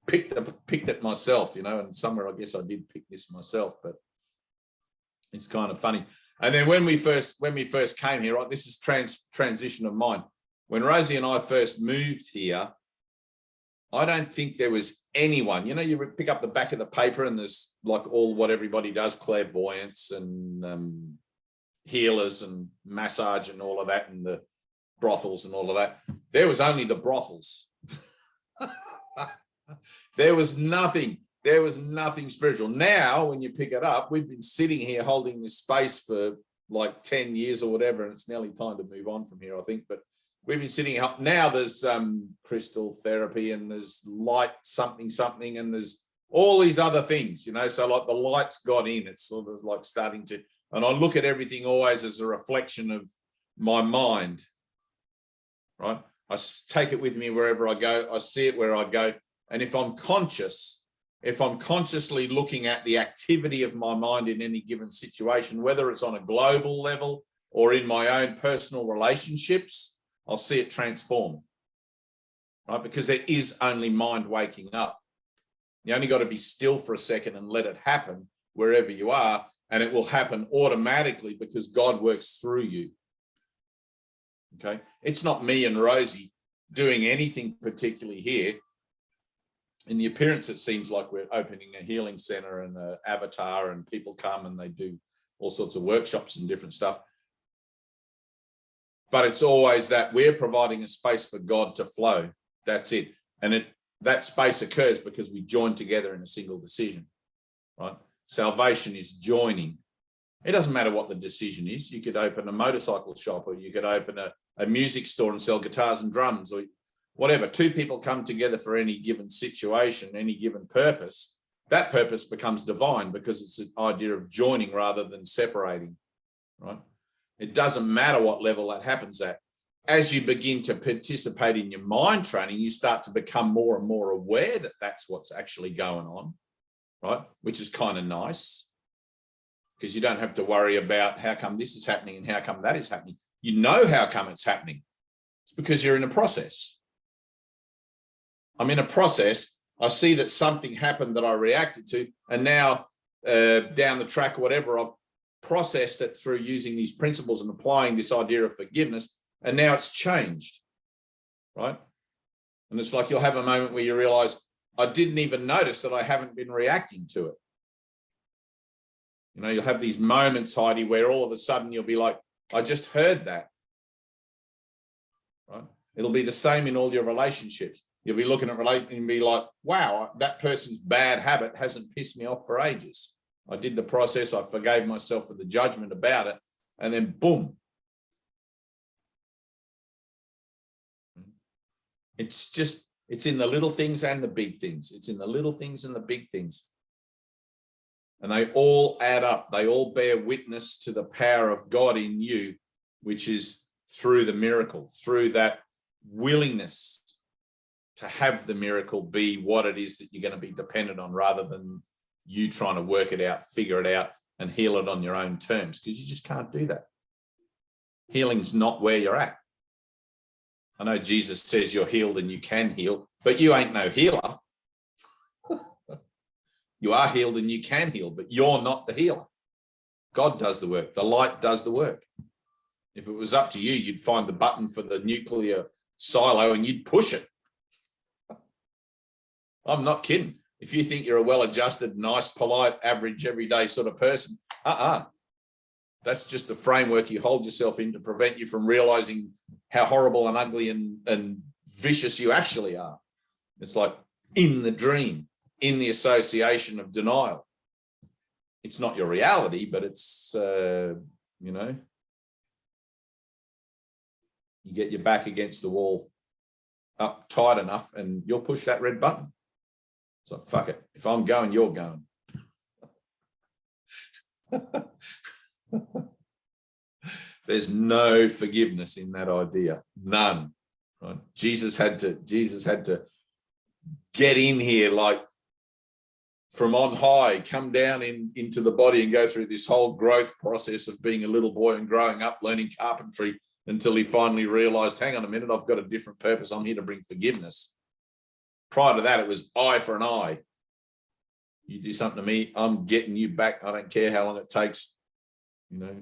picked it myself, you know, and somewhere I guess I did pick this myself, but it's kind of funny. And then when we first came here, right, this is transition of mind. When Rosie and I first moved here, I don't think there was anyone, you know, you pick up the back of the paper and there's like all what everybody does, clairvoyance and healers and massage and all of that, and the brothels and all of that. There was only the brothels. There was nothing spiritual. Now, when you pick it up, we've been sitting here holding this space for like 10 years or whatever, and it's nearly time to move on from here, I think. But we've been sitting up. Now there's crystal therapy and there's light something, and there's all these other things, you know. So like the light's got in, it's sort of like starting to, and I look at everything always as a reflection of my mind, right? I take it with me wherever I go. I see it where I go. And if I'm consciously looking at the activity of my mind in any given situation, whether it's on a global level or in my own personal relationships, I'll see it transform, right? Because there is only mind waking up. You only got to be still for a second and let it happen wherever you are, and it will happen automatically because God works through you. Okay? It's not me and Rosie doing anything particularly here. In the appearance, it seems like we're opening a healing center and an avatar, and people come and they do all sorts of workshops and different stuff. But it's always that we're providing a space for God to flow. That's it. And that space occurs because we join together in a single decision, right? Salvation is joining. It doesn't matter what the decision is. You could open a motorcycle shop, or you could open a music store and sell guitars and drums, or whatever. Two people come together for any given situation, any given purpose. That purpose becomes divine because it's an idea of joining rather than separating, right? It doesn't matter what level that happens at. As you begin to participate in your mind training, you start to become more and more aware that that's what's actually going on, right? Which is kind of nice, because you don't have to worry about how come this is happening and how come that is happening. You know how come it's happening. It's because you're in a process. I'm in a process. I see that something happened that I reacted to, and now down the track, whatever, I've processed it through using these principles and applying this idea of forgiveness, and now it's changed, right? And it's like you'll have a moment where you realize, I didn't even notice that I haven't been reacting to it. You know, you'll have these moments, Heidi, where all of a sudden you'll be like, I just heard that, right? It'll be the same in all your relationships. You'll be looking at relationships and be like, wow, that person's bad habit hasn't pissed me off for ages. I did the process. I forgave myself for the judgment about it. And then boom. It's in the little things and the big things. It's in the little things and the big things. And they all add up. They all bear witness to the power of God in you, which is through the miracle, through that willingness to have the miracle be what it is that you're going to be dependent on, rather than you trying to work it out, figure it out, and heal it on your own terms, because you just can't do that. Healing's not where you're at. I know Jesus says you're healed and you can heal, but you ain't no healer. You are healed and you can heal, but you're not the healer. God does the work. The light does the work. If it was up to you, you'd find the button for the nuclear silo and you'd push it. I'm not kidding. If you think you're a well-adjusted, nice, polite, average, everyday sort of person, that's just the framework you hold yourself in to prevent you from realizing how horrible and ugly and vicious you actually are. It's like in the dream, in the association of denial. It's not your reality, but it's, you know, you get your back against the wall up tight enough and you'll push that red button. So fuck it. If I'm going, you're going. There's no forgiveness in that idea. None. Right? Jesus had to get in here like from on high, come down into the body and go through this whole growth process of being a little boy and growing up, learning carpentry, until he finally realized, hang on a minute, I've got a different purpose. I'm here to bring forgiveness. Prior to that, it was eye for an eye. You do something to me, I'm getting you back. I don't care how long it takes, you know,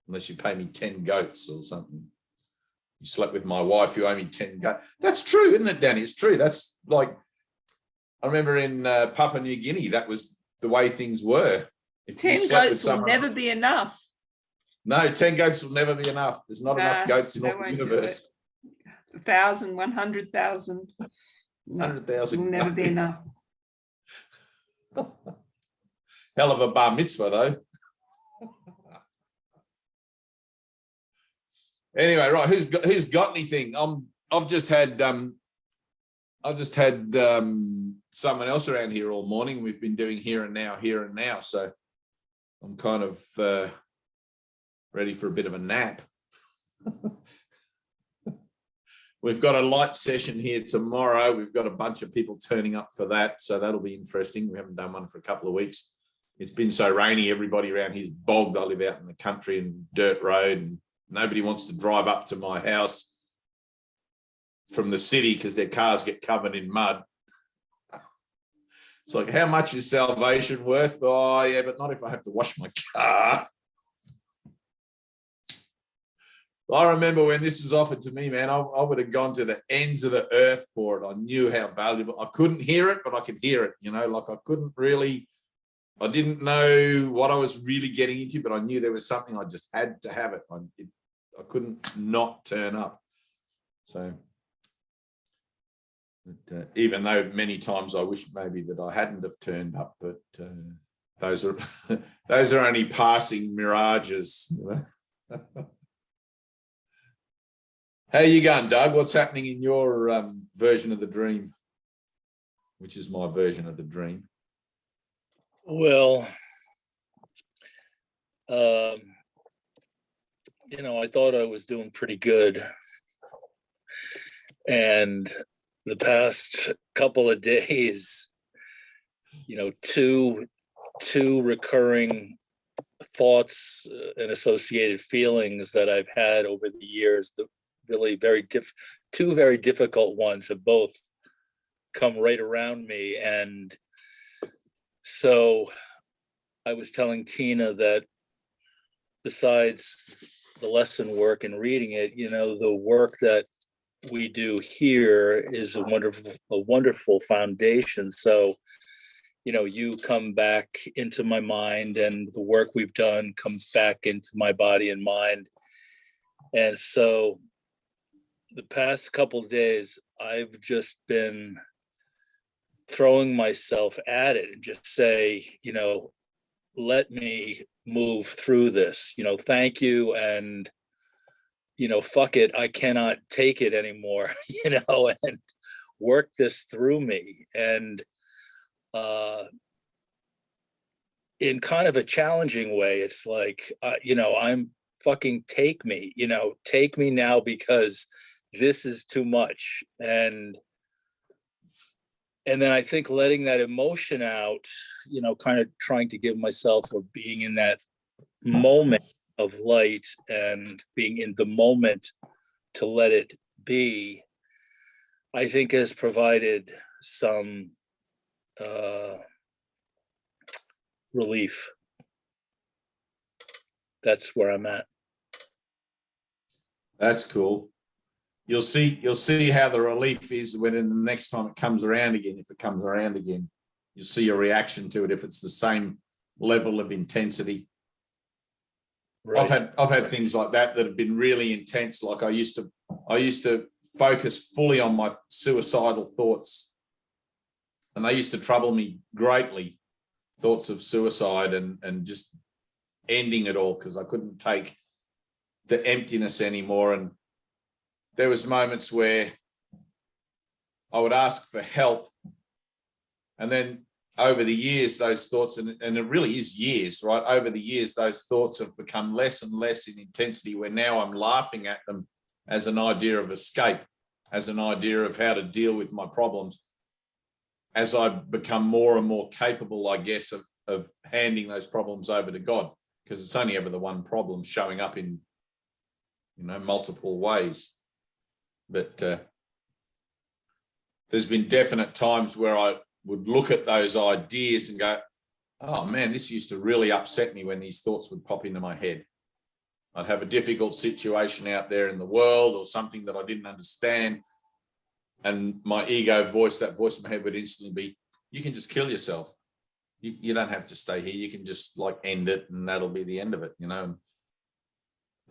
unless you pay me 10 goats or something. You slept with my wife, you owe me 10 goats. That's true, isn't it, Danny? It's true. That's like, I remember in Papua New Guinea, that was the way things were. If you 10 slept with goats will someone, never be enough. no, 10 goats will never be enough. There's not enough Nah, goats in they all the won't do universe. 1,000, 100,000. No, 100,000 will never be goats. enough. Hell of a bar mitzvah, though. Anyway, right, who's got anything? I've just had someone else around here all morning. We've been doing here and now. So I'm kind of ready for a bit of a nap. We've got a light session here tomorrow. We've got a bunch of people turning up for that, so that'll be interesting. We haven't done one for a couple of weeks. It's been so rainy, everybody around here's bogged. I live out in the country and dirt road, and nobody wants to drive up to my house from the city because their cars get covered in mud. It's like, how much is salvation worth? Oh, yeah, but not if I have to wash my car. I remember when this was offered to me, man, I would have gone to the ends of the earth for it. I knew how valuable. I couldn't hear it, but I could hear it, like I couldn't really, I didn't know what I was really getting into, but I knew there was something. I just had to have it. I couldn't not turn up. So, even though many times I wish maybe that I hadn't have turned up, but those are only passing mirages. How you going, Doug? What's happening in your version of the dream, which is my version of the dream? Well, I thought I was doing pretty good. And the past couple of days, two recurring thoughts and associated feelings that I've had over the years, really two very difficult ones have both come right around me. And so I was telling Tina that besides the lesson work and reading it, the work that we do here is a wonderful foundation. So, you come back into my mind, and the work we've done comes back into my body and mind. And so the past couple of days, I've just been throwing myself at it and just say, let me move through this, thank you. And, fuck it, I cannot take it anymore, and work this through me. And in kind of a challenging way, it's like, I'm fucking take me now, because this is too much. And then I think letting that emotion out, kind of trying to give myself, or being in that moment of light and being in the moment to let it be, I think has provided some relief. That's where I'm at. That's cool. You'll see how the relief is when in the next time it comes around again. If it comes around again, you'll see your reaction to it. If it's the same level of intensity. Right. I've had things like that have been really intense. Like I used to focus fully on my suicidal thoughts, and they used to trouble me greatly. Thoughts of suicide and just ending it all, because I couldn't take the emptiness anymore. And there was moments where I would ask for help, and then over the years, those thoughts, and it really is years, right? Over the years, those thoughts have become less and less in intensity, where now I'm laughing at them as an idea of escape, as an idea of how to deal with my problems, as I become more and more capable, I guess, of handing those problems over to God, because it's only ever the one problem showing up in, multiple ways. But there's been definite times where I would look at those ideas and go, oh man, this used to really upset me when these thoughts would pop into my head. I'd have a difficult situation out there in the world or something that I didn't understand. And my ego voice, that voice in my head would instantly be, you can just kill yourself. You don't have to stay here. You can just like end it and that'll be the end of it, you know. And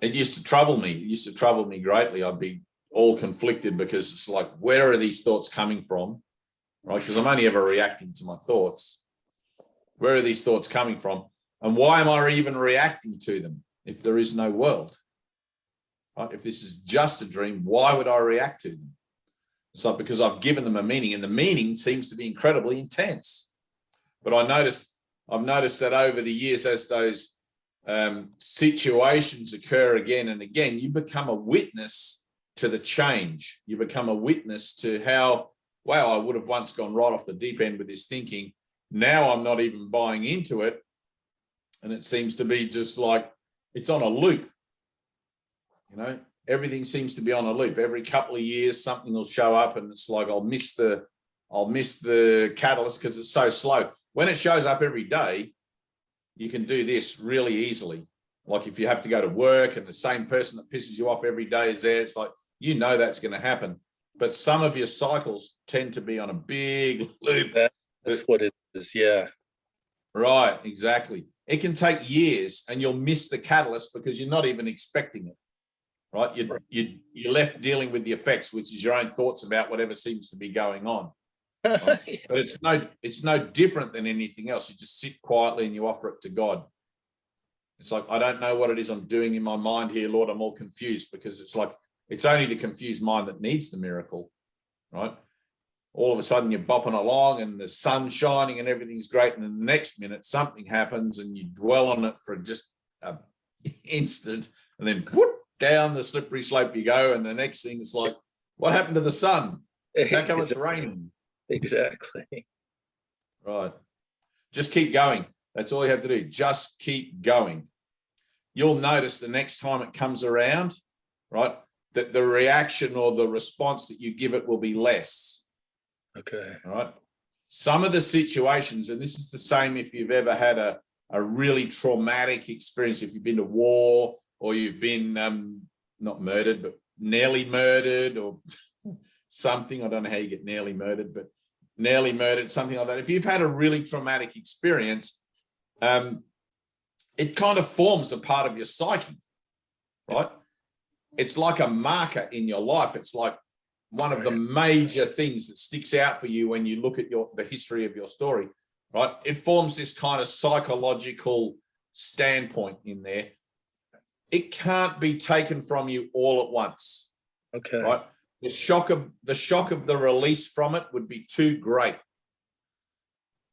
it used to trouble me. It used to trouble me greatly. I'd be all conflicted because it's like, where are these thoughts coming from? Right? Because I'm only ever reacting to my thoughts. Where are these thoughts coming from? And why am I even reacting to them if there is no world? Right? If this is just a dream, why would I react to them? It's like because I've given them a meaning, and the meaning seems to be incredibly intense. But I've noticed that over the years, as those situations occur again and again, you become a witness to the change. You become a witness to how, wow, I would have once gone right off the deep end with this thinking. Now I'm not even buying into it. And it seems to be just like, it's on a loop. You know, everything seems to be on a loop. Every couple of years, something will show up and it's like, I'll miss the catalyst because it's so slow. When it shows up every day, you can do this really easily. Like if you have to go to work and the same person that pisses you off every day is there, it's like, you know, that's going to happen. But some of your cycles tend to be on a big loop. That's what it is. Yeah. Right. Exactly. It can take years and you'll miss the catalyst because you're not even expecting it. Right. You're left dealing with the effects, which is your own thoughts about whatever seems to be going on. Right? Yeah. But it's no different than anything else. You just sit quietly and you offer it to God. It's like, I don't know what it is I'm doing in my mind here, Lord. I'm all confused, because it's like, it's only the confused mind that needs the miracle, right? All of a sudden you're bopping along and the sun's shining and everything's great. And then the next minute something happens and you dwell on it for just an instant, and then whoop, down the slippery slope you go. And the next thing is like, what happened to the sun? How come it's raining? Exactly. Right. Just keep going. That's all you have to do. Just keep going. You'll notice the next time it comes around, right, that the reaction or the response that you give it will be less. Okay. All right. Some of the situations, and this is the same if you've ever had a really traumatic experience, if you've been to war or you've been not murdered, but nearly murdered or something. I don't know how you get nearly murdered, but nearly murdered, something like that. If you've had a really traumatic experience, it kind of forms a part of your psyche, right? It's like a marker in your life. It's like one of the major things that sticks out for you when you look at the history of your story, right? It forms this kind of psychological standpoint in there. It can't be taken from you all at once. Okay. Right? The shock of the release from it would be too great.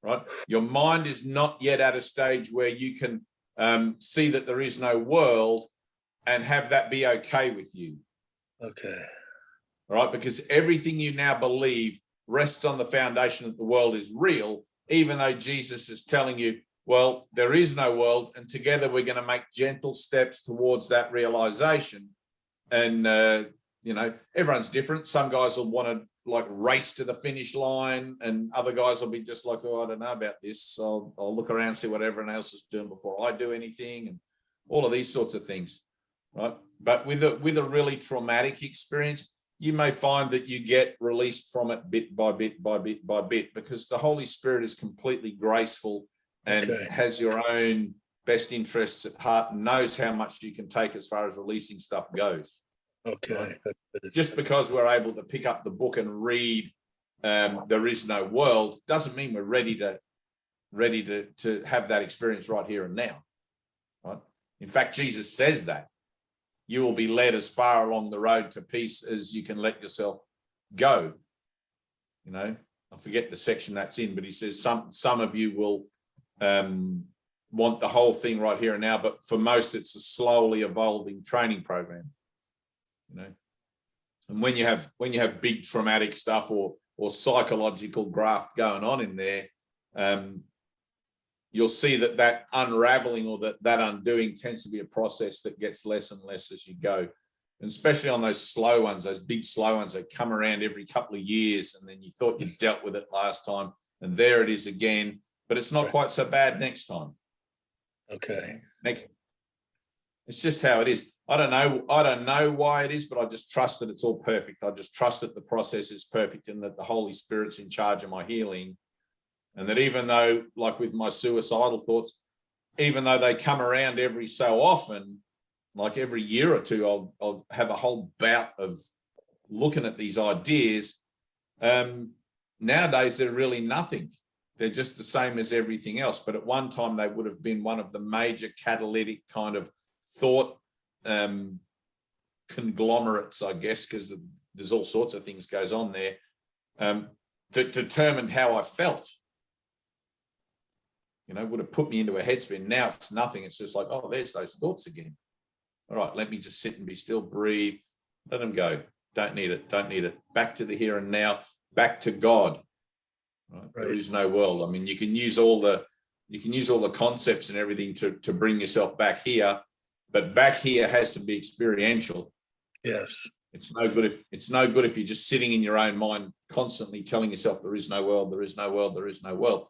Right? Your mind is not yet at a stage where you can see that there is no world and have that be okay with you. Okay. Right? Because everything you now believe rests on the foundation that the world is real, even though Jesus is telling you, well, there is no world, and together we're going to make gentle steps towards that realization. And you know, everyone's different. Some guys will want to like race to the finish line, and other guys will be just like, oh, I don't know about this. I'll look around, see what everyone else is doing before I do anything, and all of these sorts of things, right? But with a really traumatic experience, you may find that you get released from it bit by bit by bit by bit, because the Holy Spirit is completely graceful and has your own best interests at heart and knows how much you can take as far as releasing stuff goes. Okay. Right? Just because we're able to pick up the book and read There Is No World doesn't mean we're ready to have that experience right here and now. Right? In fact, Jesus says that you will be led as far along the road to peace as you can let yourself go. You know, I forget the section that's in, but he says some of you will want the whole thing right here and now, but for most it's a slowly evolving training program. You know, and when you have big traumatic stuff or psychological graft going on in there, you'll see that unraveling or that undoing tends to be a process that gets less and less as you go. And especially on those slow ones, those big slow ones that come around every couple of years, and then you thought you dealt with it last time, and there it is again, but it's not quite so bad next time. Okay. It's just how it is. I don't know why it is, but I just trust that it's all perfect. I just trust that the process is perfect and that the Holy Spirit's in charge of my healing. And that even though, like with my suicidal thoughts, even though they come around every so often, like every year or two, I'll have a whole bout of looking at these ideas. Nowadays, they're really nothing. They're just the same as everything else. But at one time, they would have been one of the major catalytic kind of thought conglomerates, I guess, because there's all sorts of things goes on there that determined how I felt. You know, would have put me into a headspin. Now it's nothing. It's just like, oh, there's those thoughts again. All right, let me just sit and be still, breathe, let them go. Don't need it. Don't need it. Back to the here and now, back to God. Right? Right. There is no world. I mean, you can use all the concepts and everything to bring yourself back here, but back here has to be experiential. Yes. It's no good if you're just sitting in your own mind constantly telling yourself there is no world, there is no world, there is no world.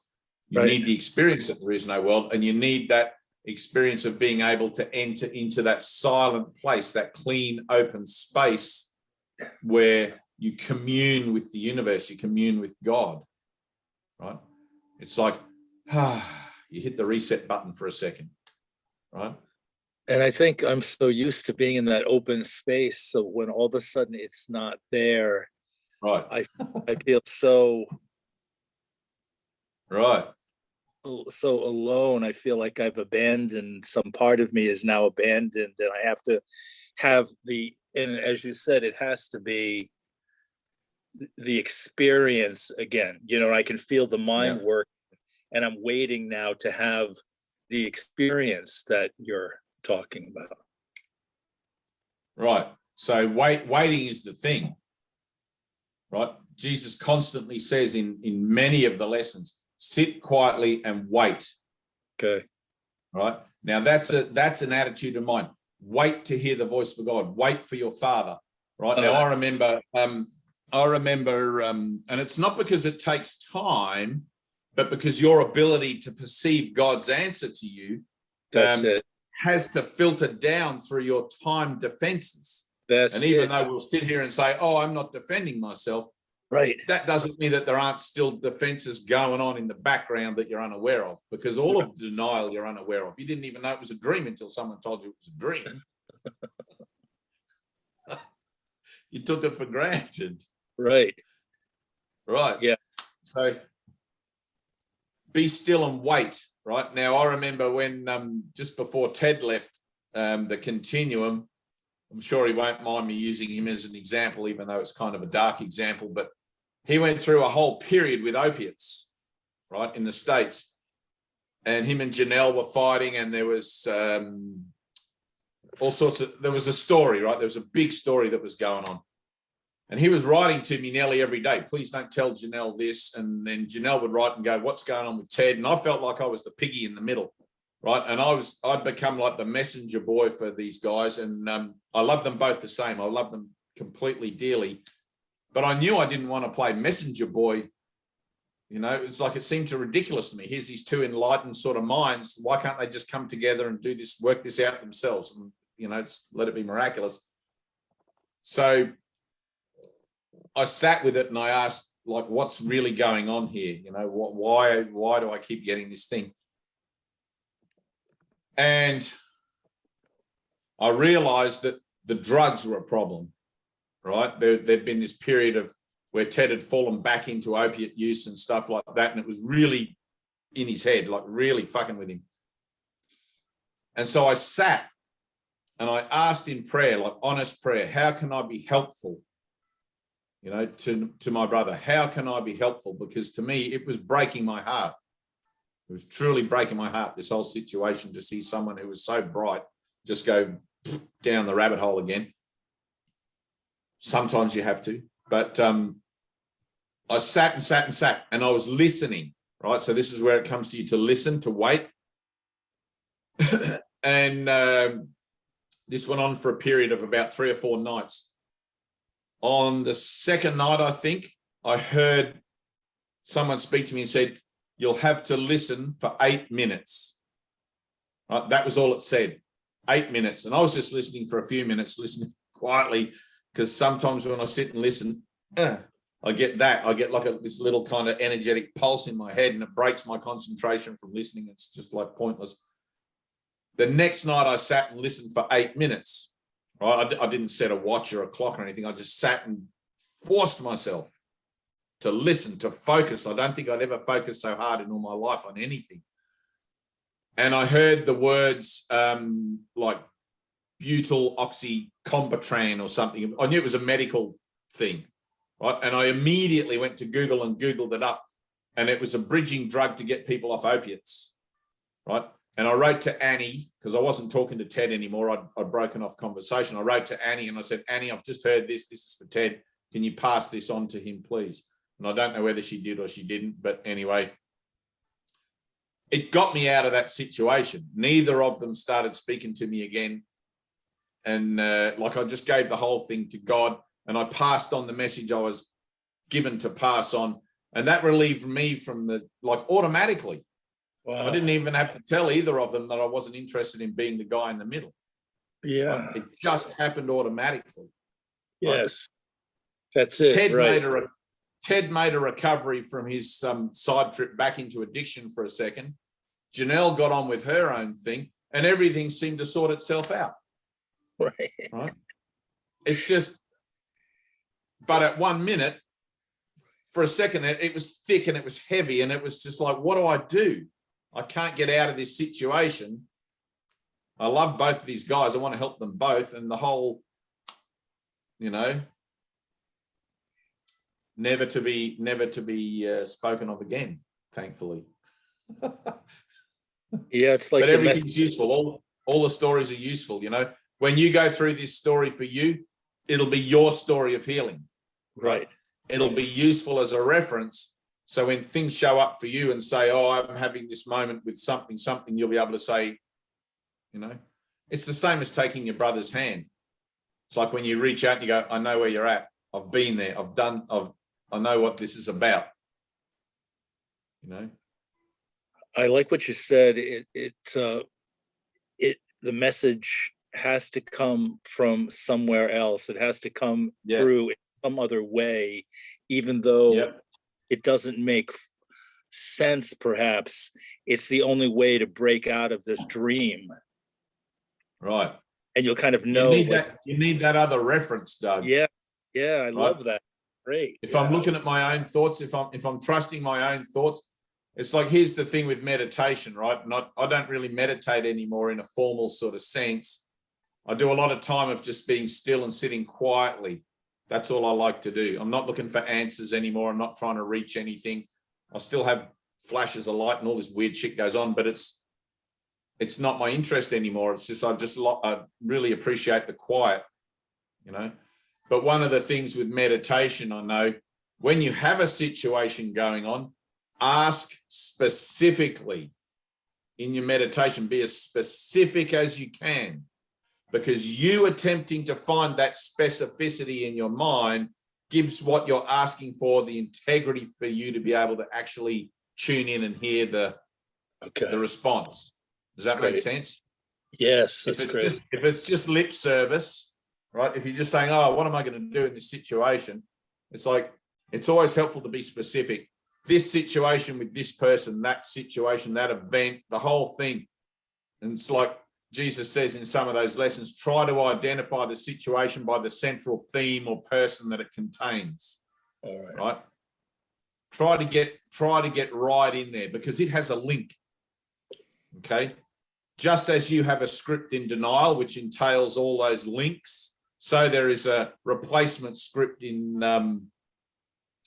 You right. need the experience that there is no world, and you need that experience of being able to enter into that silent place, that clean, open space where you commune with the universe, you commune with God, right? It's like, you hit the reset button for a second, right? And I think I'm so used to being in that open space. So when all of a sudden it's not there, right? I feel so right. So alone. I feel like I've abandoned, some part of me is now abandoned, and I have to have and as you said, it has to be the experience again. You know, I can feel the mind work, and I'm waiting now to have the experience that you're talking about. Right. So waiting is the thing, right? Jesus constantly says in many of the lessons, sit quietly and wait. Okay. Right. Now that's an attitude of mine. Wait to hear the voice of God. Wait for your Father. Right. Now I remember, and it's not because it takes time, but because your ability to perceive God's answer to you has to filter down through your time defenses. And even though we'll sit here and say, oh, I'm not defending myself, right, that doesn't mean that there aren't still defenses going on in the background that you're unaware of, because all of denial you're unaware of. You didn't even know it was a dream until someone told you it was a dream. You took it for granted. Right. Right. Yeah. So be still and wait. Right. Now, I remember when just before Ted left the Continuum, I'm sure he won't mind me using him as an example, even though it's kind of a dark example, but he went through a whole period with opiates, right, in the States. And him and Janelle were fighting, and there was there was a story, right? There was a big story that was going on. And he was writing to me nearly every day, please don't tell Janelle this. And then Janelle would write and go, what's going on with Ted? And I felt like I was the piggy in the middle, right? And I'd become like the messenger boy for these guys. And I love them both the same. I love them completely dearly. But I knew I didn't want to play messenger boy. You know, it's like it seemed too ridiculous to me. Here's these two enlightened sort of minds. Why can't they just come together and do this, work this out themselves and, you know, let it be miraculous? So I sat with it and I asked, like, what's really going on here? You know, why do I keep getting this thing? And I realized that the drugs were a problem, right? There'd been this period of where Ted had fallen back into opiate use and stuff like that. And it was really in his head, like really fucking with him. And so I sat and I asked in prayer, like honest prayer, how can I be helpful? You know, to my brother, how can I be helpful? Because to me, it was breaking my heart. It was truly breaking my heart, this whole situation, to see someone who was so bright just go down the rabbit hole again. Sometimes you have to, but I sat and sat and sat, and I was listening, right? So this is where it comes to you, to listen, to wait. And this went on for a period of about 3 or 4 nights. On the second night, I think, I heard someone speak to me and said, you'll have to listen for 8 minutes. Right? That was all it said. 8 minutes. And I was just listening for a few minutes, listening quietly, because sometimes when I sit and listen, I get that. I get like this little kind of energetic pulse in my head, and it breaks my concentration from listening. It's just like pointless. The next night I sat and listened for 8 minutes, right? I didn't set a watch or a clock or anything. I just sat and forced myself to listen, to focus. I don't think I'd ever focused so hard in all my life on anything. And I heard the words like butyl oxycombitran or something. I knew it was a medical thing, right? And I immediately went to Google and Googled it up. And it was a bridging drug to get people off opiates, right? And I wrote to Annie, because I wasn't talking to Ted anymore. I'd broken off conversation. I wrote to Annie and I said, Annie, I've just heard this. This is for Ted. Can you pass this on to him, please? And I don't know whether she did or she didn't. But anyway, it got me out of that situation. Neither of them started speaking to me again. And like I just gave the whole thing to God, and I passed on the message I was given to pass on. And that relieved me from the, like, automatically. Wow. I didn't even have to tell either of them that I wasn't interested in being the guy in the middle. Yeah. It just happened automatically. Yes. That's it. Ted made a recovery from his side trip back into addiction for a second. Janelle got on with her own thing, and everything seemed to sort itself out. Right. It's just, but at 1 minute, for a second, it was thick and it was heavy, and it was just like, what do I do? I can't get out of this situation. I love both of these guys. I want to help them both. And the whole, you know, never to be spoken of again, thankfully. Yeah, it's like but everything's useful. All the stories are useful, you know. When you go through this story for you, it'll be your story of healing. Right. It'll be useful as a reference. So when things show up for you and say, oh, I'm having this moment with something, you'll be able to say, you know, it's the same as taking your brother's hand. It's like when you reach out and you go, I know where you're at. I've been there. I know what this is about. You know? I like what you said. The message has to come from somewhere else. It has to come through in some other way, even though it doesn't make sense, perhaps. It's the only way to break out of this dream. Right. And you'll kind of know. You need that other reference, Doug. Yeah. Yeah. I love that. Great. If I'm looking at my own thoughts, if I'm trusting my own thoughts, it's like, here's the thing with meditation, right? I don't really meditate anymore in a formal sort of sense. I do a lot of time of just being still and sitting quietly. That's all I like to do. I'm not looking for answers anymore. I'm not trying to reach anything. I still have flashes of light and all this weird shit goes on, but it's not my interest anymore. It's just, I really appreciate the quiet, you know. But one of the things with meditation, I know, when you have a situation going on, ask specifically in your meditation, be as specific as you can, because you attempting to find that specificity in your mind gives what you're asking for the integrity for you to be able to actually tune in and hear the response. Does that make sense? Yes, that's great. If it's just lip service, right? If you're just saying, oh, what am I going to do in this situation? It's like, it's always helpful to be specific. This situation with this person, that situation, that event, the whole thing. And it's like Jesus says in some of those lessons, try to identify the situation by the central theme or person that it contains. All right. Right? Try to get right in there, because it has a link. Okay. Just as you have a script in denial, which entails all those links, so there is a replacement script in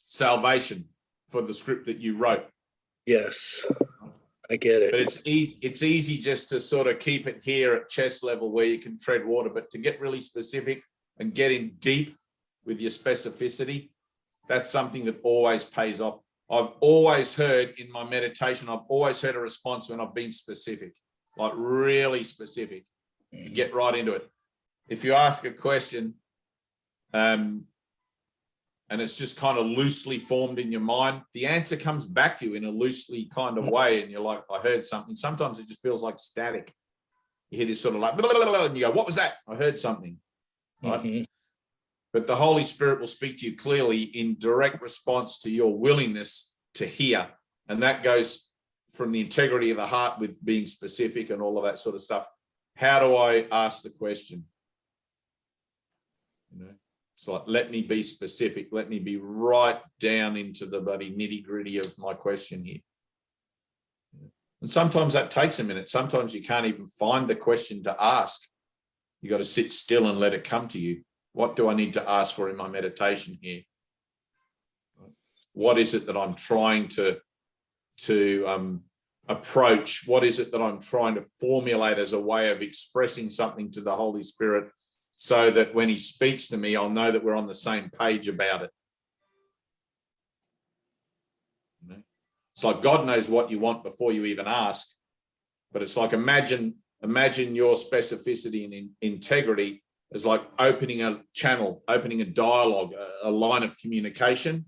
salvation for the script that you wrote. Yes, I get it. But it's easy just to sort of keep it here at chest level where you can tread water, but to get really specific and get in deep with your specificity, that's something that always pays off. I've always heard in my meditation, I've always heard a response when I've been specific, like really specific. You get right into it. If you ask a question, and it's just kind of loosely formed in your mind, the answer comes back to you in a loosely kind of way. And you're like, I heard something. Sometimes it just feels like static. You hear this sort of like, blah, blah, blah, blah, and you go, what was that? I heard something. Right? Mhm. But the Holy Spirit will speak to you clearly in direct response to your willingness to hear. And that goes from the integrity of the heart with being specific and all of that sort of stuff. How do I ask the question? You know, it's like, let me be specific. Let me be right down into the bloody nitty-gritty of my question here. And sometimes that takes a minute. Sometimes you can't even find the question to ask. You got to sit still and let it come to you. What do I need to ask for in my meditation here? What is it that I'm trying to approach? What is it that I'm trying to formulate as a way of expressing something to the Holy Spirit so that when he speaks to me, I'll know that we're on the same page about it? You know? It's like God knows what you want before you even ask, but it's like imagine your specificity and integrity is like opening a channel, opening a dialogue, a line of communication.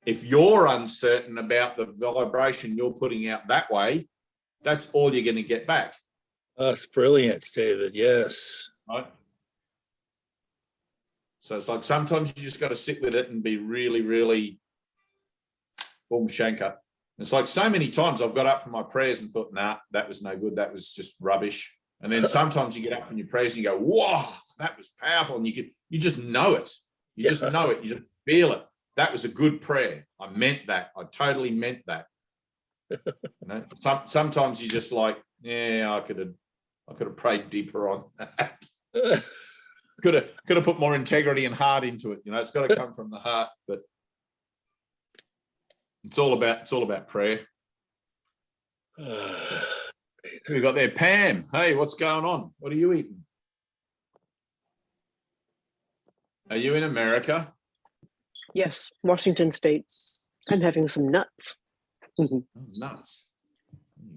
If you're uncertain about the vibration you're putting out that way, that's all you're going to get back. That's brilliant, David. Yes. Right? So it's like sometimes you just got to sit with it and be really, really boom shanker. It's like so many times I've got up from my prayers and thought, nah, that was no good. That was just rubbish. And then sometimes you get up from your prayers and you go, wow, that was powerful. And you just know it. You just know it. You just feel it. That was a good prayer. I meant that. I totally meant that. You know, sometimes you just like, yeah, I could have prayed deeper on that. Could have put more integrity and heart into it. You know, it's got to come from the heart, but it's all about prayer. Who we got there? Pam. Hey, what's going on? What are you eating? Are you in America? Yes, Washington State. I'm having some nuts. Oh, nuts.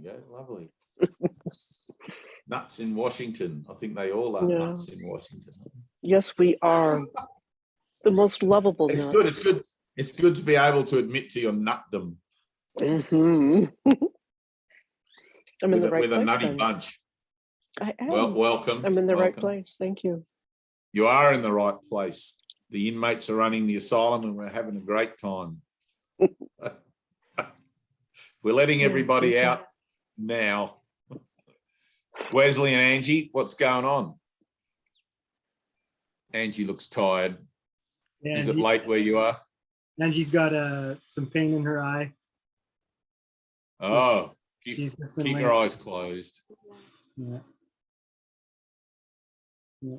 There you go. Lovely. Nuts in Washington. I think they all are Yeah. nuts in Washington. Yes, we are. The most lovable It's nuts. good. It's good. It's good to be able to admit to your nutdom. Mhm. I'm in the right with place. a nutty then. bunch. I am. Well, welcome. I'm in the right welcome. place. Thank you. You are in the right place. The inmates are running the asylum and we're having a great time. We're letting everybody thank you. out now. Wesley and Angie, what's going on? Angie looks tired. Yeah, Is it late where you are? Angie's got some pain in her eye. Oh, She's keep just been your laying- eyes closed. Yeah. Yeah.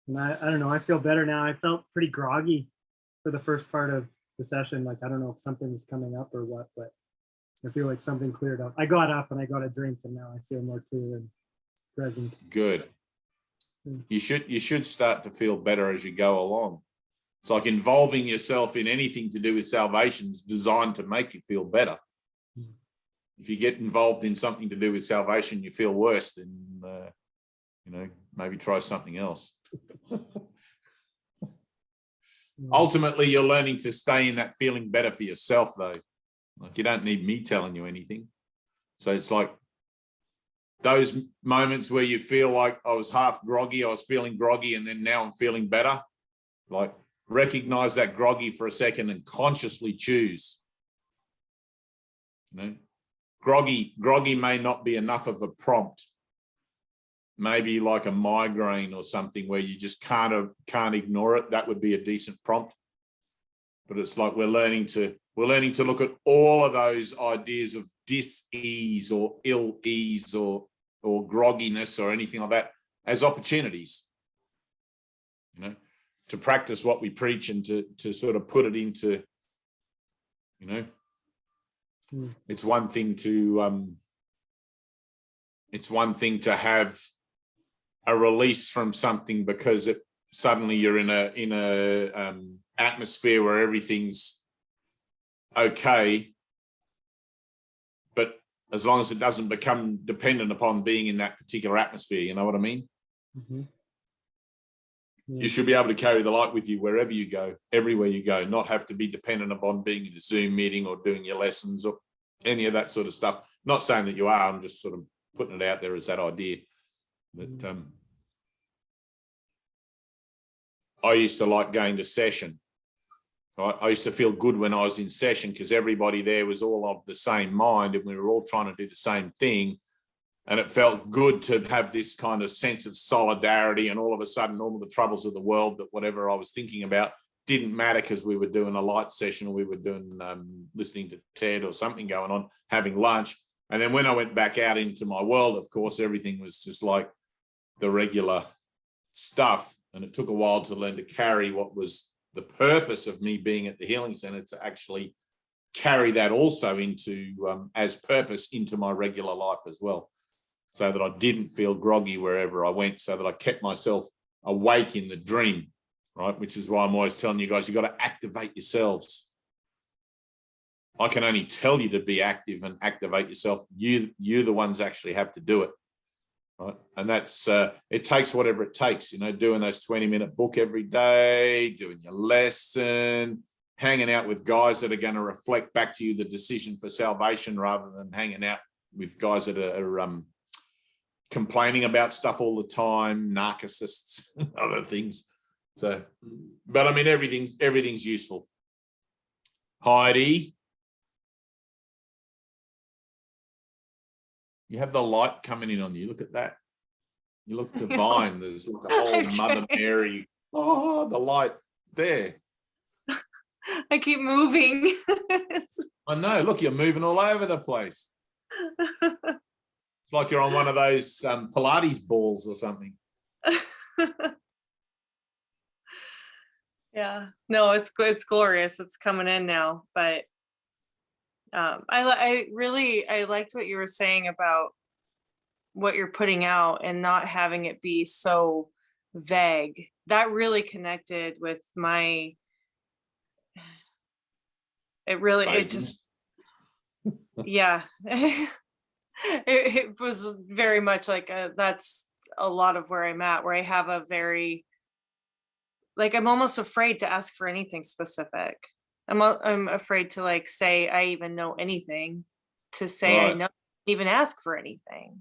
And I don't know, I feel better now. I felt pretty groggy for the first part of the session. Like, I don't know if something was coming up or what, but I feel like something cleared up. I got up and I got a drink and now I feel more clear and present. Good. You should start to feel better as you go along. It's like involving yourself in anything to do with salvation is designed to make you feel better. If you get involved in something to do with salvation, you feel worse, then maybe try something else. Ultimately, you're learning to stay in that feeling better for yourself, though. Like, you don't need me telling you anything. So it's like those moments where you feel like I was half groggy, I was feeling groggy, and then now I'm feeling better. Like, recognize that groggy for a second and consciously choose. You know, groggy may not be enough of a prompt. Maybe like a migraine or something where you just can't ignore it. That would be a decent prompt. But it's like we're learning to look at all of those ideas of dis-ease or ill ease or grogginess or anything like that as opportunities, you know, to practice what we preach and to sort of put it into, you know, it's one thing to have a release from something because it suddenly you're in a atmosphere where everything's okay, but as long as it doesn't become dependent upon being in that particular atmosphere, you know what I mean? Mm-hmm. Yeah. You should be able to carry the light with you wherever you go, everywhere you go, not have to be dependent upon being in a Zoom meeting or doing your lessons or any of that sort of stuff. Not saying that you are, I'm just sort of putting it out there as that idea. But I used to like going to session. Right? I used to feel good when I was in session because everybody there was all of the same mind and we were all trying to do the same thing. And it felt good to have this kind of sense of solidarity, and all of a sudden all of the troubles of the world, that whatever I was thinking about didn't matter because we were doing a light session, or we were doing listening to TED or something going on, having lunch. And then when I went back out into my world, of course, everything was just like the regular stuff. And it took a while to learn to carry what was the purpose of me being at the healing center, to actually carry that also into as purpose into my regular life as well, so that I didn't feel groggy wherever I went, so that I kept myself awake in the dream, right? Which is why I'm always telling you guys, you got to activate yourselves. I can only tell you to be active and activate yourself. You the ones actually have to do it, right? And that's, it takes whatever it takes, you know, doing those 20-minute book every day, doing your lesson, hanging out with guys that are going to reflect back to you the decision for salvation, rather than hanging out with guys that are complaining about stuff all the time, narcissists, other things. So, but I mean, everything's useful. Heidi, you have the light coming in on you. Look at that. You look divine. There's like a whole Mother Mary. Oh, the light there. I keep moving. I know. Look, you're moving all over the place. It's like you're on one of those Pilates balls or something. Yeah, no, it's glorious. It's coming in now, but I liked what you were saying about what you're putting out and not having it be so vague. That really connected with my. It just, yeah. It was very much like that's a lot of where I'm at, where I have a very, like, I'm almost afraid to ask for anything specific. I'm afraid to like say I even know anything, to say I Right. know, even ask for anything.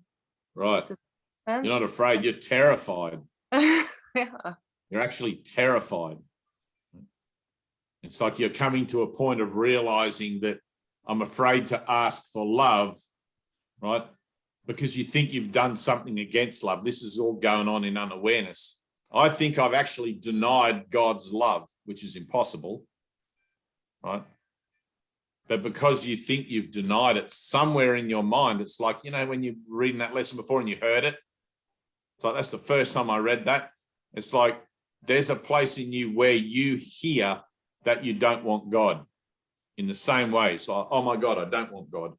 Right. Does You're that not make afraid. You're terrified. sense? Yeah. You're actually terrified. It's like you're coming to a point of realizing that I'm afraid to ask for love, right? Because you think you've done something against love. This is all going on in unawareness. I think I've actually denied God's love, which is impossible, right? But because you think you've denied it, somewhere in your mind, it's like, you know, when you're reading that lesson before and you heard it, it's like, that's the first time I read that. It's like, there's a place in you where you hear that you don't want God in the same way. It's like, oh my God, I don't want God.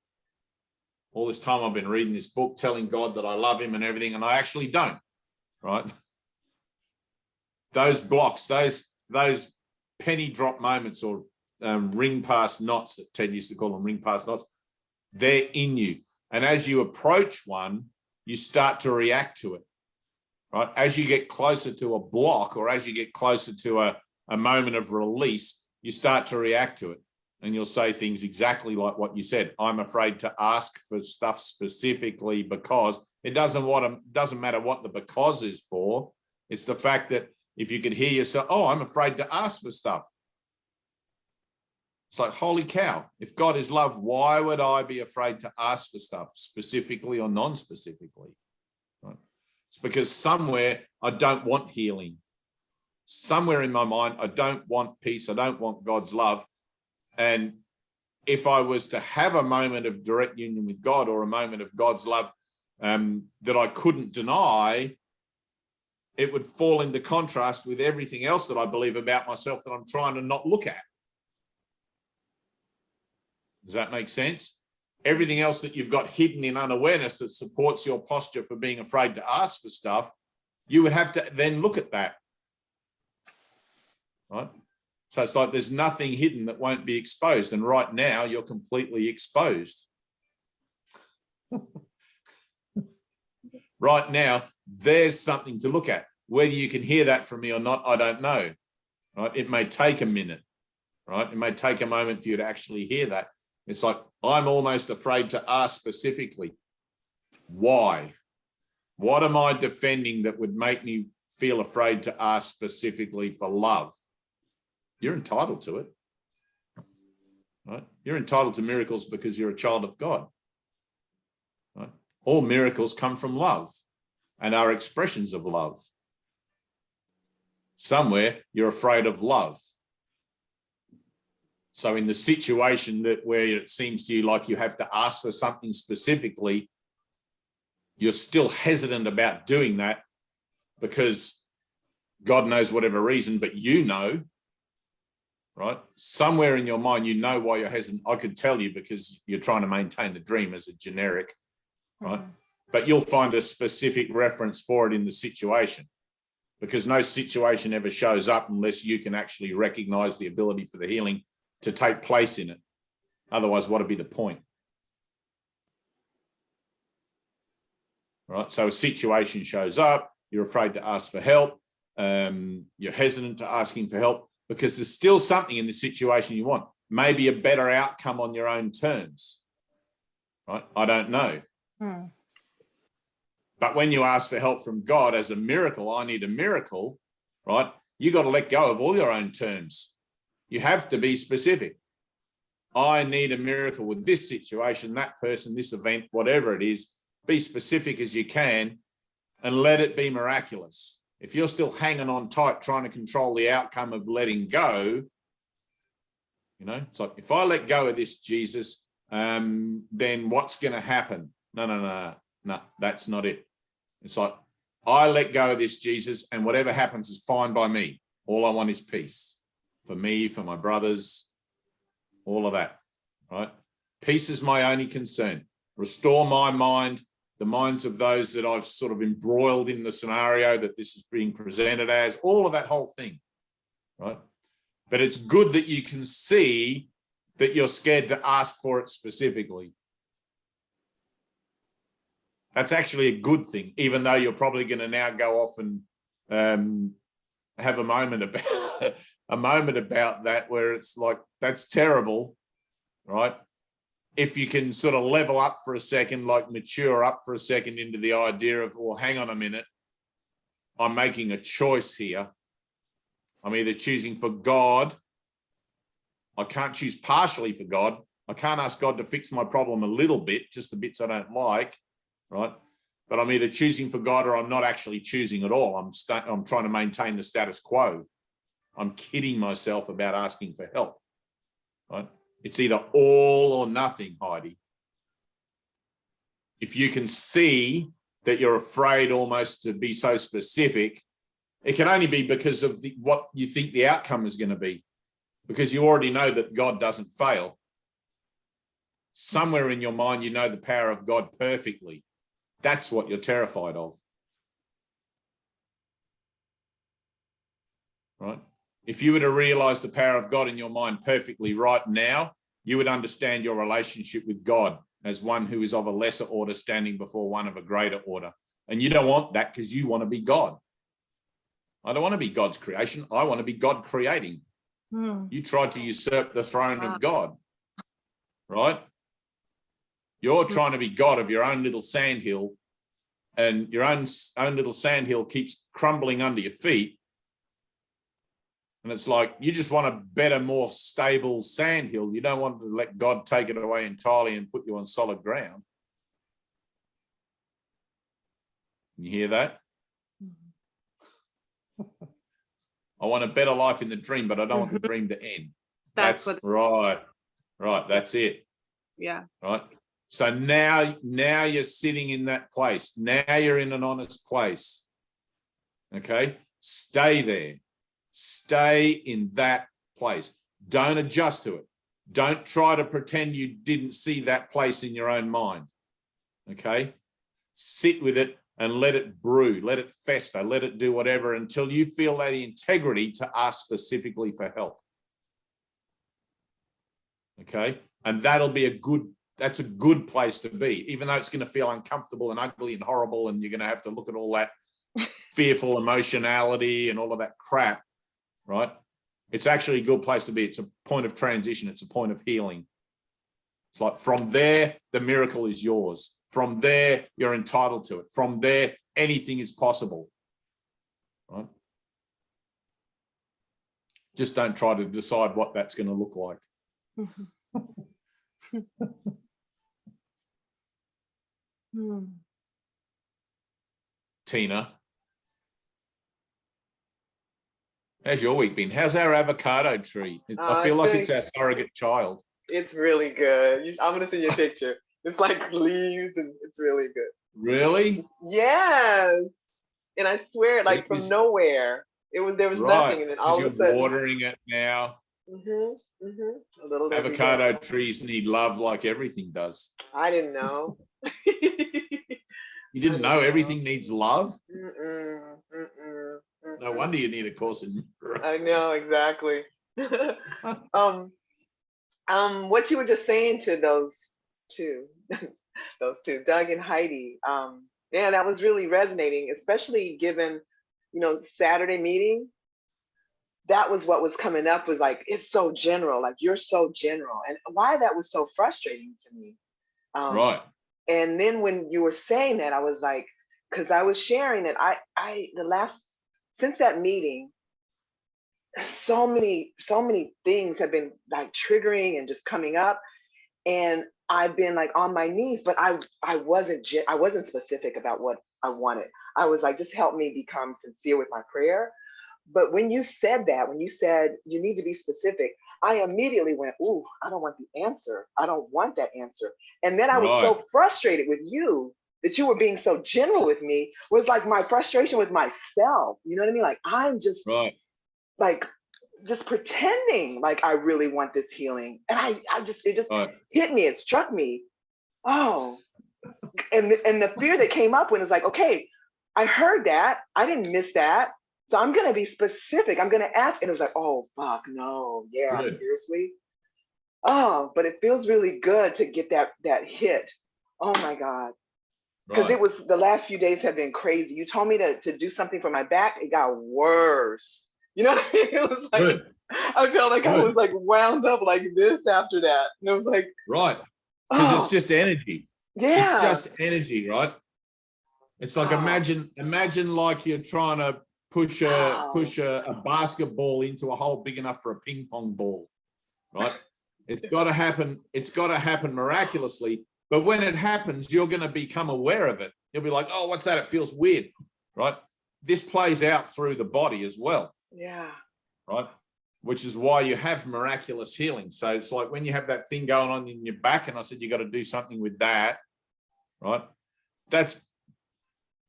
All this time I've been reading this book, telling God that I love him and everything, and I actually don't, right? Those blocks, those penny drop moments, or ring past knots that Ted used to call them, ring past knots, they're in you. And as you approach one, you start to react to it, right? As you get closer to a block, or as you get closer to a moment of release, you start to react to it. And you'll say things exactly like what you said. I'm afraid to ask for stuff specifically because it doesn't matter what the because is for. It's the fact that if you could hear yourself, oh, I'm afraid to ask for stuff. It's like, holy cow, if God is love, why would I be afraid to ask for stuff specifically or non-specifically? Right? It's because somewhere I don't want healing. Somewhere in my mind, I don't want peace. I don't want God's love. And if I was to have a moment of direct union with God, or a moment of God's love that I couldn't deny, it would fall into contrast with everything else that I believe about myself that I'm trying to not look at. Does that make sense? Everything else that you've got hidden in unawareness that supports your posture for being afraid to ask for stuff, you would have to then look at that, right? So it's like there's nothing hidden that won't be exposed. And right now you're completely exposed. Right now, there's something to look at. Whether you can hear that from me or not, I don't know. Right? It may take a minute, right? It may take a moment for you to actually hear that. It's like, I'm almost afraid to ask specifically. Why? What am I defending that would make me feel afraid to ask specifically for love? You're entitled to it. Right? You're entitled to miracles because you're a child of God. Right? All miracles come from love and are expressions of love. Somewhere you're afraid of love. So in the situation that where it seems to you like you have to ask for something specifically, you're still hesitant about doing that because God knows whatever reason, but you know, right? Somewhere in your mind, you know why you're hesitant. I could tell you because you're trying to maintain the dream as a generic, right? But you'll find a specific reference for it in the situation, because no situation ever shows up unless you can actually recognize the ability for the healing to take place in it. Otherwise, what would be the point? Right? So a situation shows up, you're afraid to ask for help, you're hesitant to asking for help because there's still something in the situation you want, maybe a better outcome on your own terms, right? I don't know. But when you ask for help from God as a miracle, I need a miracle, right? You got to let go of all your own terms. You have to be specific. I need a miracle with this situation, that person, this event, whatever it is. Be specific as you can and let it be miraculous. If you're still hanging on tight, trying to control the outcome of letting go, you know, it's like, if I let go of this, Jesus, then what's going to happen? No, that's not it. It's like, I let go of this, Jesus, and whatever happens is fine by me. All I want is peace for me, for my brothers, all of that, right? Peace is my only concern. Restore my mind, the minds of those that I've sort of embroiled in the scenario that this is being presented as, all of that whole thing, right? But it's good that you can see that you're scared to ask for it specifically. That's actually a good thing, even though you're probably going to now go off and have a moment about that where it's like, that's terrible, right? If you can sort of level up for a second, like mature up for a second into the idea of, well, hang on a minute, I'm making a choice here. I'm either choosing for God. I can't choose partially for God. I can't ask God to fix my problem a little bit, just the bits I don't like, right? But I'm either choosing for God or I'm not actually choosing at all. I'm trying to maintain the status quo. I'm kidding myself about asking for help, right? It's either all or nothing, Heidi. If you can see that you're afraid almost to be so specific, it can only be because of what you think the outcome is going to be, because you already know that God doesn't fail. Somewhere in your mind, you know the power of God perfectly. That's what you're terrified of, right? If you were to realize the power of God in your mind perfectly right now, you would understand your relationship with God as one who is of a lesser order standing before one of a greater order. And you don't want that because you want to be God. I don't want to be God's creation. I want to be God creating. You tried to usurp the throne of God, right? You're trying to be God of your own little sandhill, and your own little sandhill keeps crumbling under your feet. And it's like, you just want a better, more stable sandhill. You don't want to let God take it away entirely and put you on solid ground. You hear that? I want a better life in the dream, but I don't want the dream to end. That's right. Right. That's it. Yeah. Right. So now you're sitting in that place. Now you're in an honest place. Okay. Stay there. Stay in that place. Don't adjust to it. Don't try to pretend you didn't see that place in your own mind. Okay. Sit with it and let it brew, let it fester, let it do whatever until you feel that integrity to ask specifically for help. Okay. And that's a good place to be, even though it's going to feel uncomfortable and ugly and horrible, and you're going to have to look at all that fearful emotionality and all of that crap, right? It's actually a good place to be. It's a point of transition. It's a point of healing. It's like from there, the miracle is yours. From there, you're entitled to it. From there, anything is possible. Right? Just don't try to decide what that's going to look like. Tina, how's your week been? How's our avocado tree? I feel like it's our surrogate child. It's really good. I'm gonna send you a picture. It's like leaves, and it's really good. Really? Yes. And I swear, So like from nowhere, there was right, nothing, and then all of a you're sudden, watering it now. a little every Avocado day. trees need love like everything does. I didn't know. You didn't know everything needs love? No Mm-mm. wonder you need a course in I know, exactly. What you were just saying to those two, Doug and Heidi, yeah, that was really resonating, especially given, Saturday meeting. That was what was coming up, was like, it's so general, like you're so general, and why that was so frustrating to me. Right. And then when you were saying that, I was like, because I was sharing that since that meeting, so many things have been like triggering and just coming up, and I've been like on my knees, but I wasn't specific about what I wanted. I was like, just help me become sincere with my prayer. But when you said you need to be specific, I immediately went, ooh, I don't want the answer. I don't want that answer. And then I was so frustrated with you that you were being so general with me, was like my frustration with myself. You know what I mean? Like I'm just like just pretending like I really want this healing. And it just hit me, it struck me. Oh, and the fear that came up when it's like, okay, I heard that, I didn't miss that. So I'm going to be specific. I'm going to ask. And it was like, oh, fuck, no. Yeah, seriously? Oh, but it feels really good to get that hit. Oh, my God. Because it was, the last few days have been crazy. You told me to do something for my back. It got worse. You know what I mean? It was like, I felt like I was like wound up like this after that. And it was like. Right. Because it's just energy. Yeah. It's just energy, right? It's like, imagine like you're trying to push a basketball into a hole big enough for a ping pong ball, right? It's got to happen miraculously. But when it happens, you're going to become aware of it. You'll be like, oh, what's that? It feels weird, right? This plays out through the body as well. Yeah. Right? Which is why you have miraculous healing. So it's like when you have that thing going on in your back, and I said, you got to do something with that, right?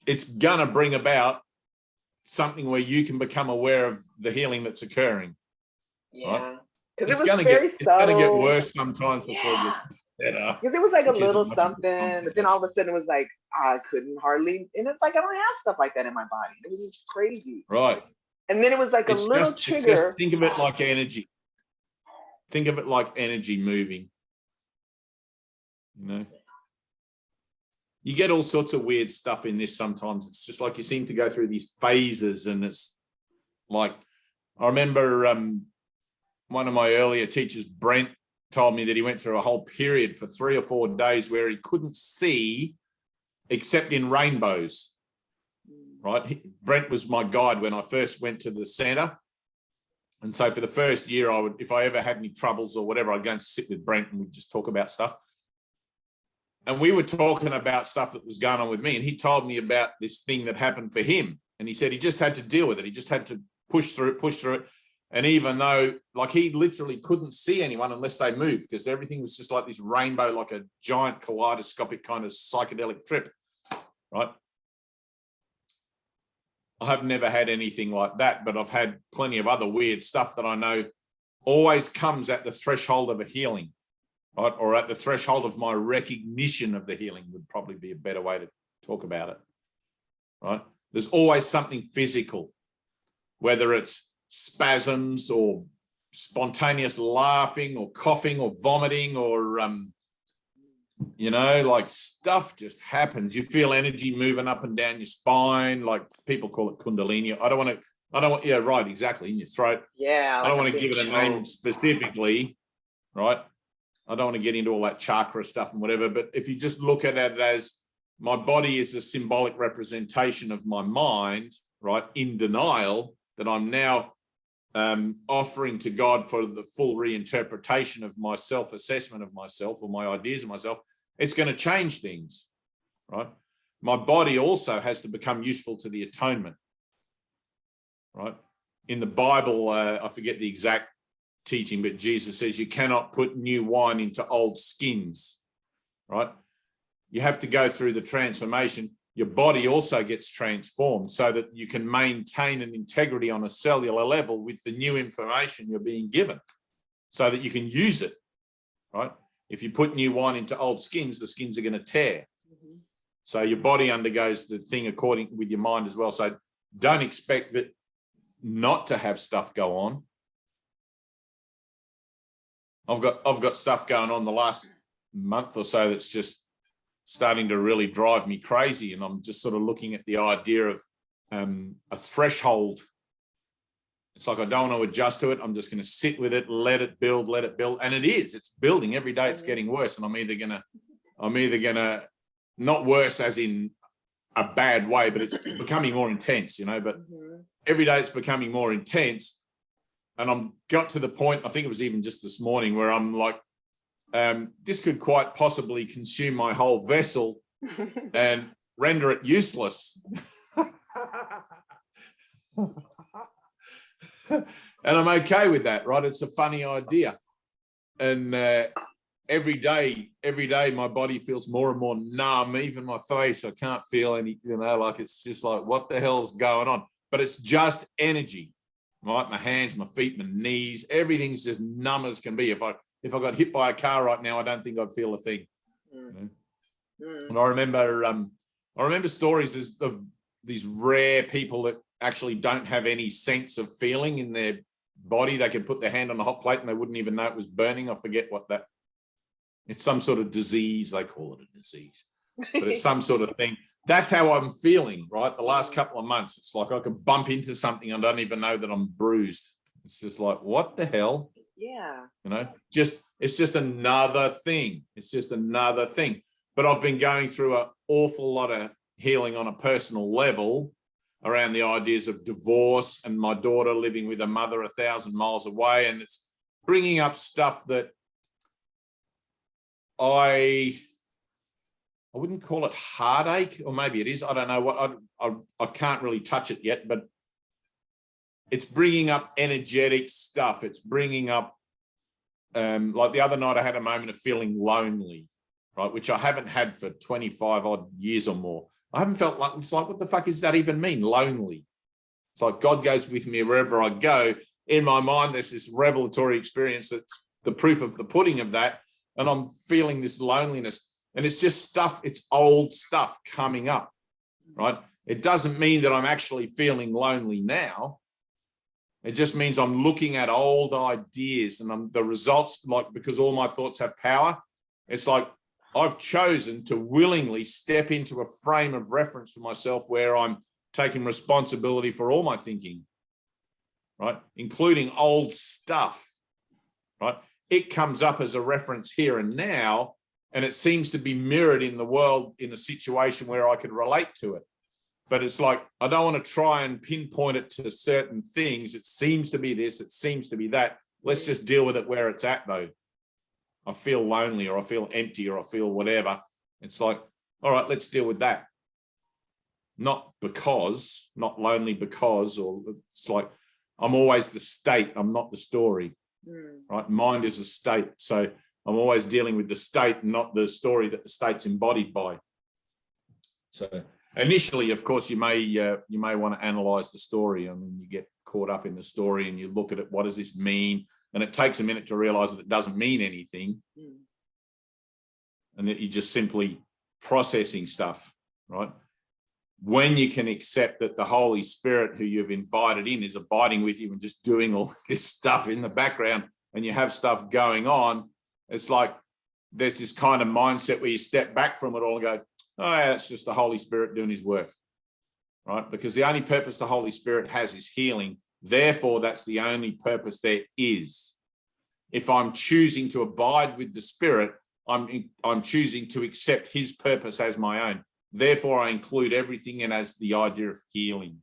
It's going to bring about something where you can become aware of the healing that's occurring. Yeah. Because it was very subtle. It's going to get worse sometimes before it gets better. Because it was like a little something, but then all of a sudden it was like, I couldn't hardly, and it's like, I don't have stuff like that in my body. It was just crazy. Right. And then it was like a little trigger. Just think of it like energy. Think of it like energy moving. You know? You get all sorts of weird stuff in this sometimes. It's just like you seem to go through these phases, and it's like, I remember one of my earlier teachers, Brent, told me that he went through a whole period for 3 or 4 days where he couldn't see except in rainbows, right? Brent was my guide when I first went to the center. And so for the first year, if I ever had any troubles or whatever, I'd go and sit with Brent and we'd just talk about stuff. And we were talking about stuff that was going on with me. And he told me about this thing that happened for him. And he said he just had to deal with it. He just had to push through it. And even though, like, he literally couldn't see anyone unless they moved, because everything was just like this rainbow, like a giant kaleidoscopic kind of psychedelic trip, right? I have never had anything like that, but I've had plenty of other weird stuff that I know always comes at the threshold of a healing, right? Or at the threshold of my recognition of the healing would probably be a better way to talk about it, right? There's always something physical, whether it's spasms or spontaneous laughing or coughing or vomiting or, you know, like stuff just happens. You feel energy moving up and down your spine, like people call it kundalini. I don't want, yeah, right, exactly, in your throat. Yeah. I don't want to give it a name specifically, right? I don't want to get into all that chakra stuff and whatever, but if you just look at it as my body is a symbolic representation of my mind, right, in denial, that I'm now offering to God for the full reinterpretation of my self-assessment of myself or my ideas of myself, it's going to change things, right? My body also has to become useful to the atonement, right? In the Bible, I forget the exact teaching, but Jesus says you cannot put new wine into old skins, right? You have to go through the transformation. Your body also gets transformed so that you can maintain an integrity on a cellular level with the new information you're being given so that you can use it, right? If you put new wine into old skins, the skins are going to tear. Mhm. So your body undergoes the thing according with your mind as well. So don't expect that not to have stuff go on. I've got stuff going on the last month or so that's just starting to really drive me crazy, and I'm just sort of looking at the idea of a threshold. It's like I don't want to adjust to it. I'm just going to sit with it, let it build, and it's building every day. It's getting worse, and I'm either gonna not worse as in a bad way, but it's becoming more intense, you know. But every day it's becoming more intense, and I'm got to the point. I think it was even just this morning where I'm like, this could quite possibly consume my whole vessel and render it useless. And I'm okay with that, right? It's a funny idea. And every day my body feels more and more numb. Even my face, I can't feel any, you know, like it's just like, what the hell's going on? But it's just energy, right? My hands, my feet, my knees, everything's just numb as can be. If I got hit by a car right now, I don't think I'd feel a thing. You know? And I remember stories of these rare people that actually don't have any sense of feeling in their body. They could put their hand on a hot plate and they wouldn't even know it was burning. I forget what that. It's some sort of disease. They call it a disease, but it's some sort of thing. That's how I'm feeling, right? The last couple of months, it's like I could bump into something and I don't even know that I'm bruised. It's just like, what the hell? Yeah. You know, it's just another thing. It's just another thing. But I've been going through an awful lot of healing on a personal level around the ideas of divorce and my daughter living with her mother 1,000 miles away. And it's bringing up stuff that I wouldn't call it heartache, or maybe it is. I don't know what. I can't really touch it yet, but it's bringing up energetic stuff. It's bringing up, like the other night I had a moment of feeling lonely, right, which I haven't had for 25 odd years or more. I haven't felt like, it's like, what the fuck does that even mean, lonely? It's like God goes with me wherever I go. In my mind, there's this revelatory experience that's the proof of the pudding of that, and I'm feeling this loneliness. And it's just stuff, it's old stuff coming up, right? It doesn't mean that I'm actually feeling lonely now. It just means I'm looking at old ideas and the results, like, because all my thoughts have power. It's like I've chosen to willingly step into a frame of reference for myself where I'm taking responsibility for all my thinking, right? Including old stuff, right? It comes up as a reference here and now, and it seems to be mirrored in the world in a situation where I could relate to it. But it's like, I don't want to try and pinpoint it to certain things. It seems to be this, it seems to be that. Let's just deal with it where it's at, though. I feel lonely, or I feel empty, or I feel whatever. It's like, all right, let's deal with that. Not lonely because, or it's like, I'm always the state, I'm not the story, right? Mind is a state. So I'm always dealing with the state, not the story that the state's embodied by. So initially, of course, you may want to analyze the story. I mean, you get caught up in the story and you look at it. What does this mean? And it takes a minute to realize that it doesn't mean anything, and that you're just simply processing stuff, right? When you can accept that the Holy Spirit, who you've invited in, is abiding with you and just doing all this stuff in the background, and you have stuff going on, it's like there's this kind of mindset where you step back from it all and go, oh, yeah, it's just the Holy Spirit doing his work, right? Because the only purpose the Holy Spirit has is healing. Therefore, that's the only purpose there is. If I'm choosing to abide with the Spirit, I'm choosing to accept his purpose as my own. Therefore, I include everything in as the idea of healing.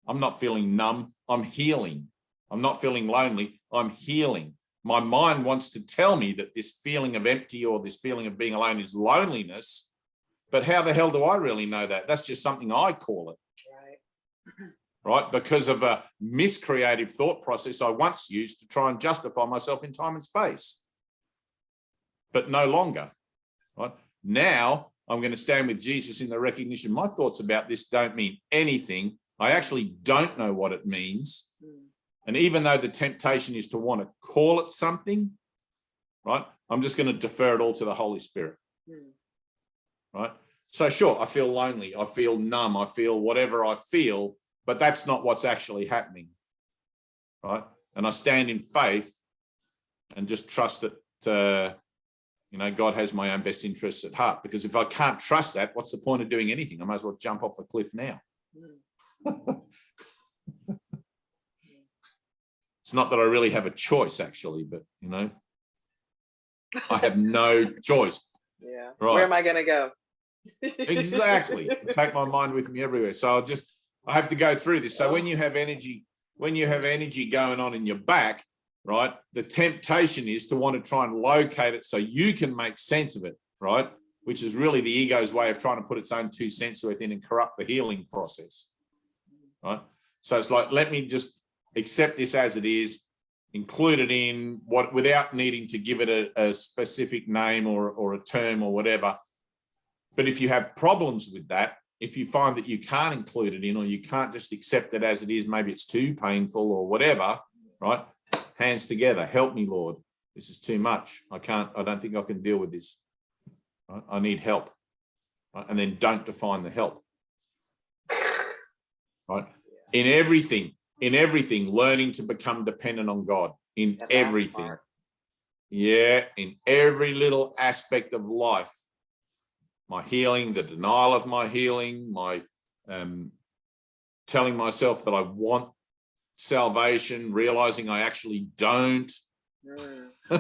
I'm not feeling numb, I'm healing. I'm not feeling lonely, I'm healing. My mind wants to tell me that this feeling of empty or this feeling of being alone is loneliness, but how the hell do I really know that? That's just something I call it. Right? Because of a miscreative thought process I once used to try and justify myself in time and space, but no longer. Right? Now I'm going to stand with Jesus in the recognition my thoughts about this don't mean anything. I actually don't know what it means. And even though the temptation is to want to call it something, right, I'm just going to defer it all to the Holy Spirit. Right? So sure, I feel lonely, I feel numb, I feel whatever I feel, but that's not what's actually happening. Right? And I stand in faith and just trust that, God has my own best interests at heart. Because if I can't trust that, what's the point of doing anything? I might as well jump off a cliff now. It's not that I really have a choice, actually, but, I have no choice. Yeah. Right. Where am I going to go? Exactly. Take my mind with me everywhere. So I have to go through this. So when you have energy going on in your back, right, the temptation is to want to try and locate it so you can make sense of it, right? Which is really the ego's way of trying to put its own 2 cents within and corrupt the healing process, right? So it's like, let me just accept this as it is, include it in what, without needing to give it a specific name or a term or whatever. But if you have problems with that, if you find that you can't include it in, or you can't just accept it as it is, maybe it's too painful or whatever, right? Hands together, help me, Lord. This is too much. I don't think I can deal with this. Right? I need help. Right? And then don't define the help. Right? In everything, learning to become dependent on God. In everything. Yeah, in every little aspect of life. My healing, the denial of my healing, my telling myself that I want salvation, realizing I actually don't. I threw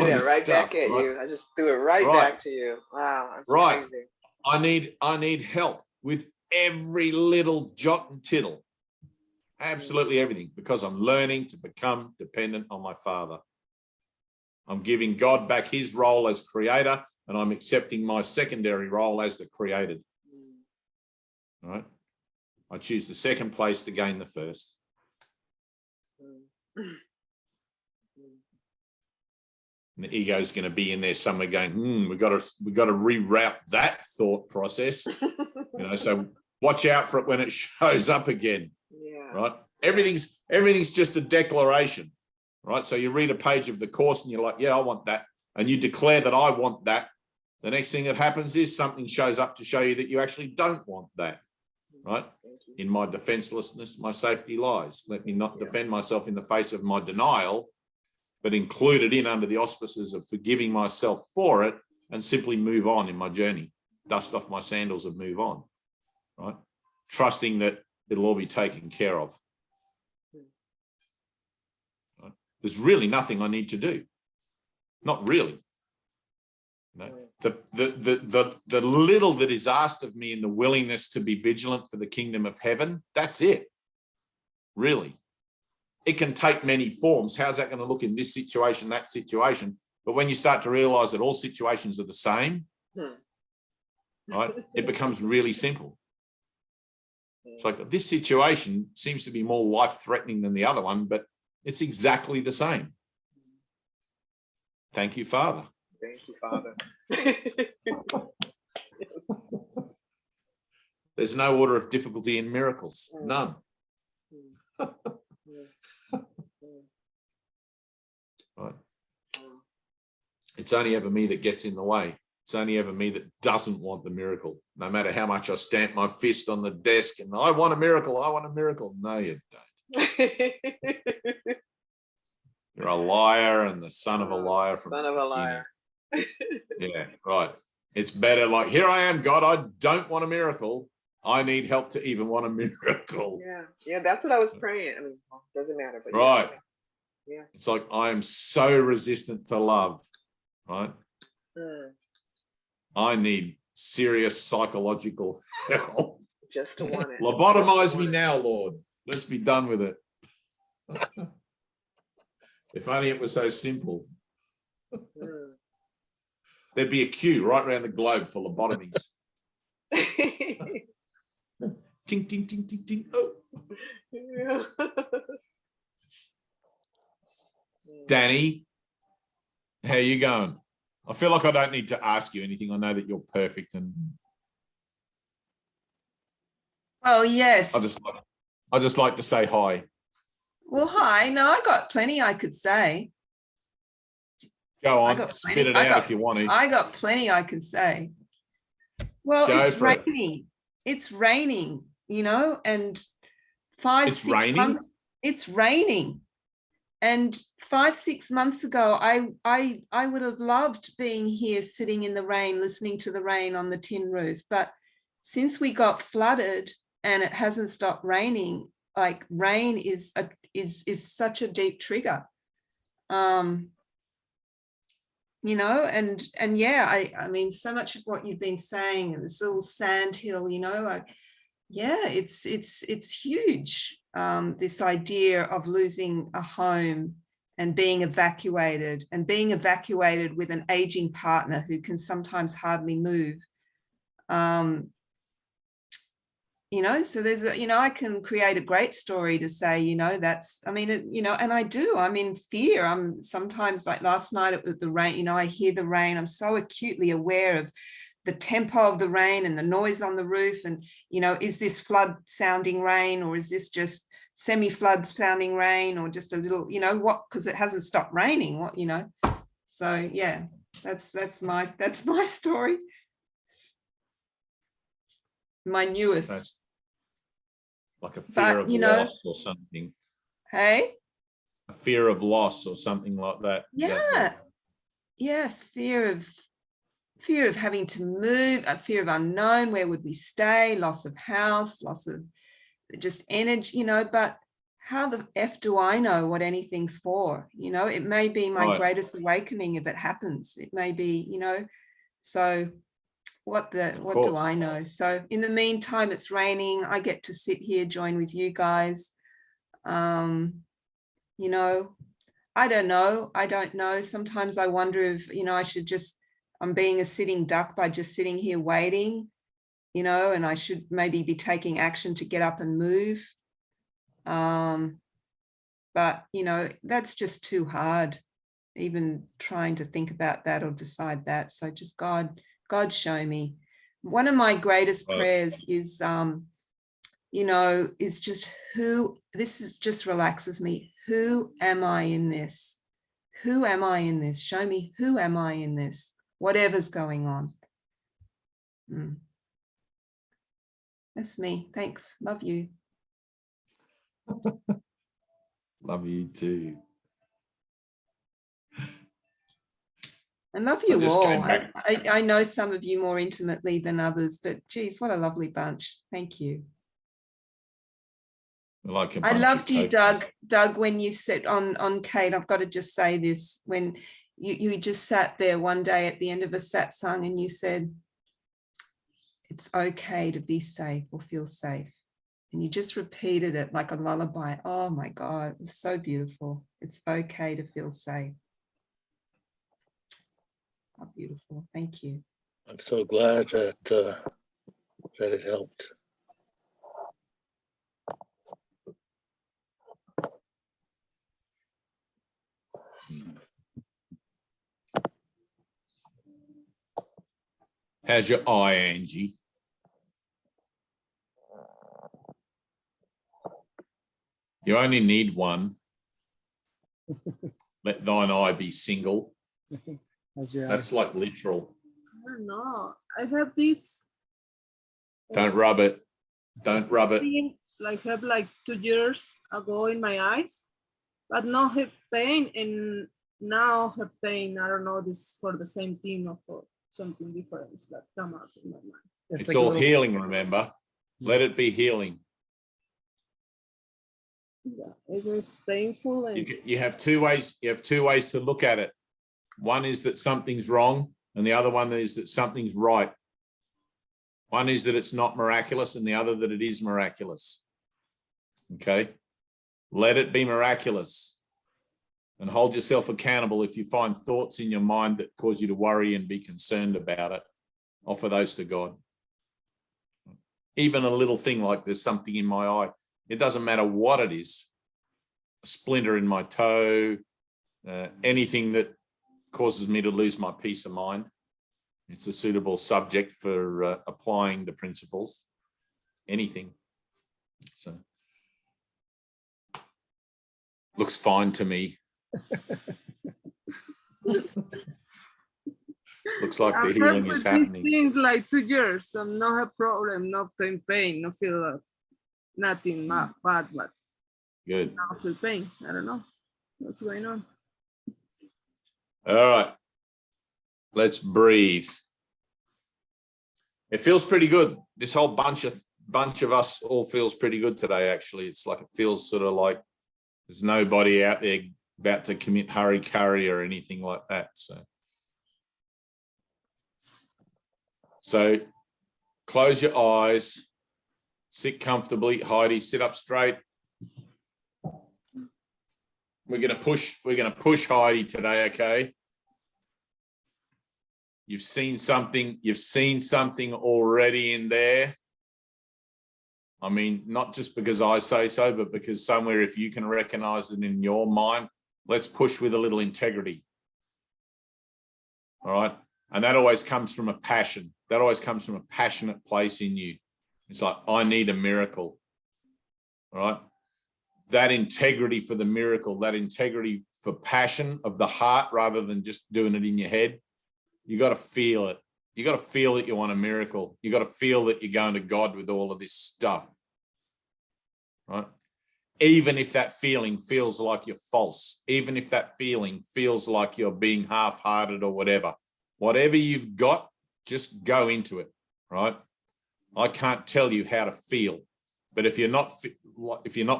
that right back at you. I just threw it right back to you. Wow, that's crazy. I need help with every little jot and tittle. Absolutely everything, because I'm learning to become dependent on my Father. I'm giving God back his role as creator, and I'm accepting my secondary role as the created. All right? I choose the second place to gain the first. And the ego is going to be in there somewhere going, we've got to reroute that thought process. So watch out for it when it shows up again. Yeah. Right? Everything's just a declaration. Right? So you read a page of the course and you're like, yeah, I want that. And you declare that I want that. The next thing that happens is something shows up to show you that you actually don't want that. Right? In my defenselessness, my safety lies. Let me not defend myself in the face of my denial, but include it in under the auspices of forgiving myself for it and simply move on in my journey. Dust off my sandals and move on. Right? Trusting that it'll all be taken care of. Right? There's really nothing I need to do. Not really. The little that is asked of me in the willingness to be vigilant for the kingdom of heaven, that's it. Really. It can take many forms. How's that going to look in this situation, that situation? But when you start to realize that all situations are the same, right, it becomes really simple. It's like, this situation seems to be more life-threatening than the other one, but it's exactly the same. Thank you, Father. Thank you, Father. There's no order of difficulty in miracles. None. Right. It's only ever me that gets in the way. It's only ever me that doesn't want the miracle. No matter how much I stamp my fist on the desk and I want a miracle, I want a miracle. No, you don't. You're a liar and the son of a liar from son of a liar. Yeah, right. It's better like, here I am, God, I don't want a miracle. I need help to even want a miracle. Yeah, that's what I was praying. I mean, doesn't matter. But right. Yeah. It's like I am so resistant to love, right? I need serious psychological help. Just to want it. Lobotomize me now, Lord. Let's be done with it. If only it was so simple. There'd be a queue right around the globe for lobotomies. Ting, ting, ting, ting, ting. Oh. Yeah. Danny, how you going? I feel like I don't need to ask you anything. I know that you're perfect, and Well, yes. I just like to say hi. Well, hi. No, I got plenty I could say. Go I on, got spit plenty. it out if you want to. I got plenty I could say. Well, Go it's for it. raining. It's raining, you know, and 5, It's 6 raining? months. It's raining. And 5, 6 months ago, I would have loved being here sitting in the rain, listening to the rain on the tin roof. But since we got flooded and it hasn't stopped raining, like rain is such a deep trigger. You know, and yeah, I mean, so much of what you've been saying, and this little sand hill, you know, yeah, it's huge. This idea of losing a home and being evacuated with an aging partner who can sometimes hardly move. You know, so there's a, you know, I can create a great story to say, you know, that's, I mean, you know, and I do, I'm in fear. I'm sometimes, like last night it was the rain, you know, I hear the rain. I'm so acutely aware of the tempo of the rain and the noise on the roof. And, you know, is this flood sounding rain, or is this just semi-flood sounding rain, or just a little, you know, what, because it hasn't stopped raining, what, you know. So yeah, that's my story. My newest. That's like a fear of loss or something. Hey? A fear of loss or something like that. Yeah. Yeah, fear of having to move, a fear of unknown, where would we stay, loss of house, loss of just energy, you know, but how the F do I know what anything's for? You know, it may be my greatest awakening if it happens. It may be, you know, so what do I know? So in the meantime, it's raining. I get to sit here, join with you guys. You know, I don't know. Sometimes I wonder if, you know, I'm being a sitting duck by just sitting here waiting, you know, and I should maybe be taking action to get up and move. But, you know, that's just too hard, even trying to think about that or decide that. So just God show me. One of my greatest prayers is, you know, is just just relaxes me. Who am I in this? Who am I in this? Show me, who am I in this? Whatever's going on. That's me. Thanks. Love you. Love you too. I love you all. I know some of you more intimately than others, but geez, what a lovely bunch. Thank you. I loved you, Doug, when you said on Kate, I've got to just say this, when you just sat there one day at the end of a satsang and you said, it's okay to be safe or feel safe. And you just repeated it like a lullaby. Oh my God, it was so beautiful. It's okay to feel safe. How beautiful. Thank you. I'm so glad that that it helped. How's your eye, Angie? You only need one. Let thine eye be single. That's like literal. I don't know. I have this. Don't rub it. Don't rub it. Like have like 2 years ago in my eyes, but now have pain, and now have pain. I don't know, this is for the same thing or for something different that come out in my mind. It's like all healing, remember? Let it be healing. Yeah, It's painful and You have two ways. You have two ways to look at it. One is that something's wrong, and the other one is that something's right. One is that it's not miraculous, and the other that it is miraculous. Okay? Let it be miraculous. And hold yourself accountable if you find thoughts in your mind that cause you to worry and be concerned about it. Offer those to God. Even a little thing like there's something in my eye. It doesn't matter what it is. A splinter in my toe, anything that causes me to lose my peace of mind. It's a suitable subject for applying the principles. Anything. So looks fine to me. Looks like the healing is happening. Things like 2 years, so no have problem, no pain, no feel nothing bad, but Good. now feel pain. I don't know what's going on. All right. Let's breathe. It feels pretty good. This whole bunch of us all feels pretty good today, actually. It's like it feels sort of like there's nobody out there about to commit hurry or anything like that. So close your eyes, sit comfortably. Heidi, sit up straight. We're gonna push Heidi today, okay? You've seen something already in there. I mean, not just because I say so, but because somewhere if you can recognize it in your mind, let's push with a little integrity. All right. And that always comes from a passion. That always comes from a passionate place in you. It's like, I need a miracle. All right. That integrity for the miracle, that integrity for passion of the heart rather than just doing it in your head. You got to feel it. You got to feel that you want a miracle. You got to feel that you're going to God with all of this stuff. Right? Even if that feeling feels like you're false, even if that feeling feels like you're being half-hearted or whatever you've got, just go into it, right? I can't tell you how to feel, but if you're not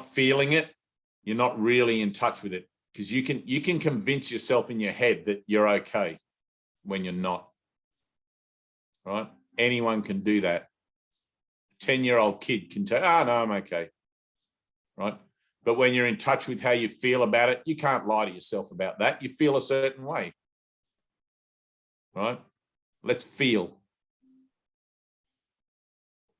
feeling it, you're not really in touch with it, because you can convince yourself in your head that you're okay when you're not, right? Anyone can do that. A 10-year-old kid can tell, no, I'm okay, right? But when you're in touch with how you feel about it, you can't lie to yourself about that. You feel a certain way, right? Let's feel.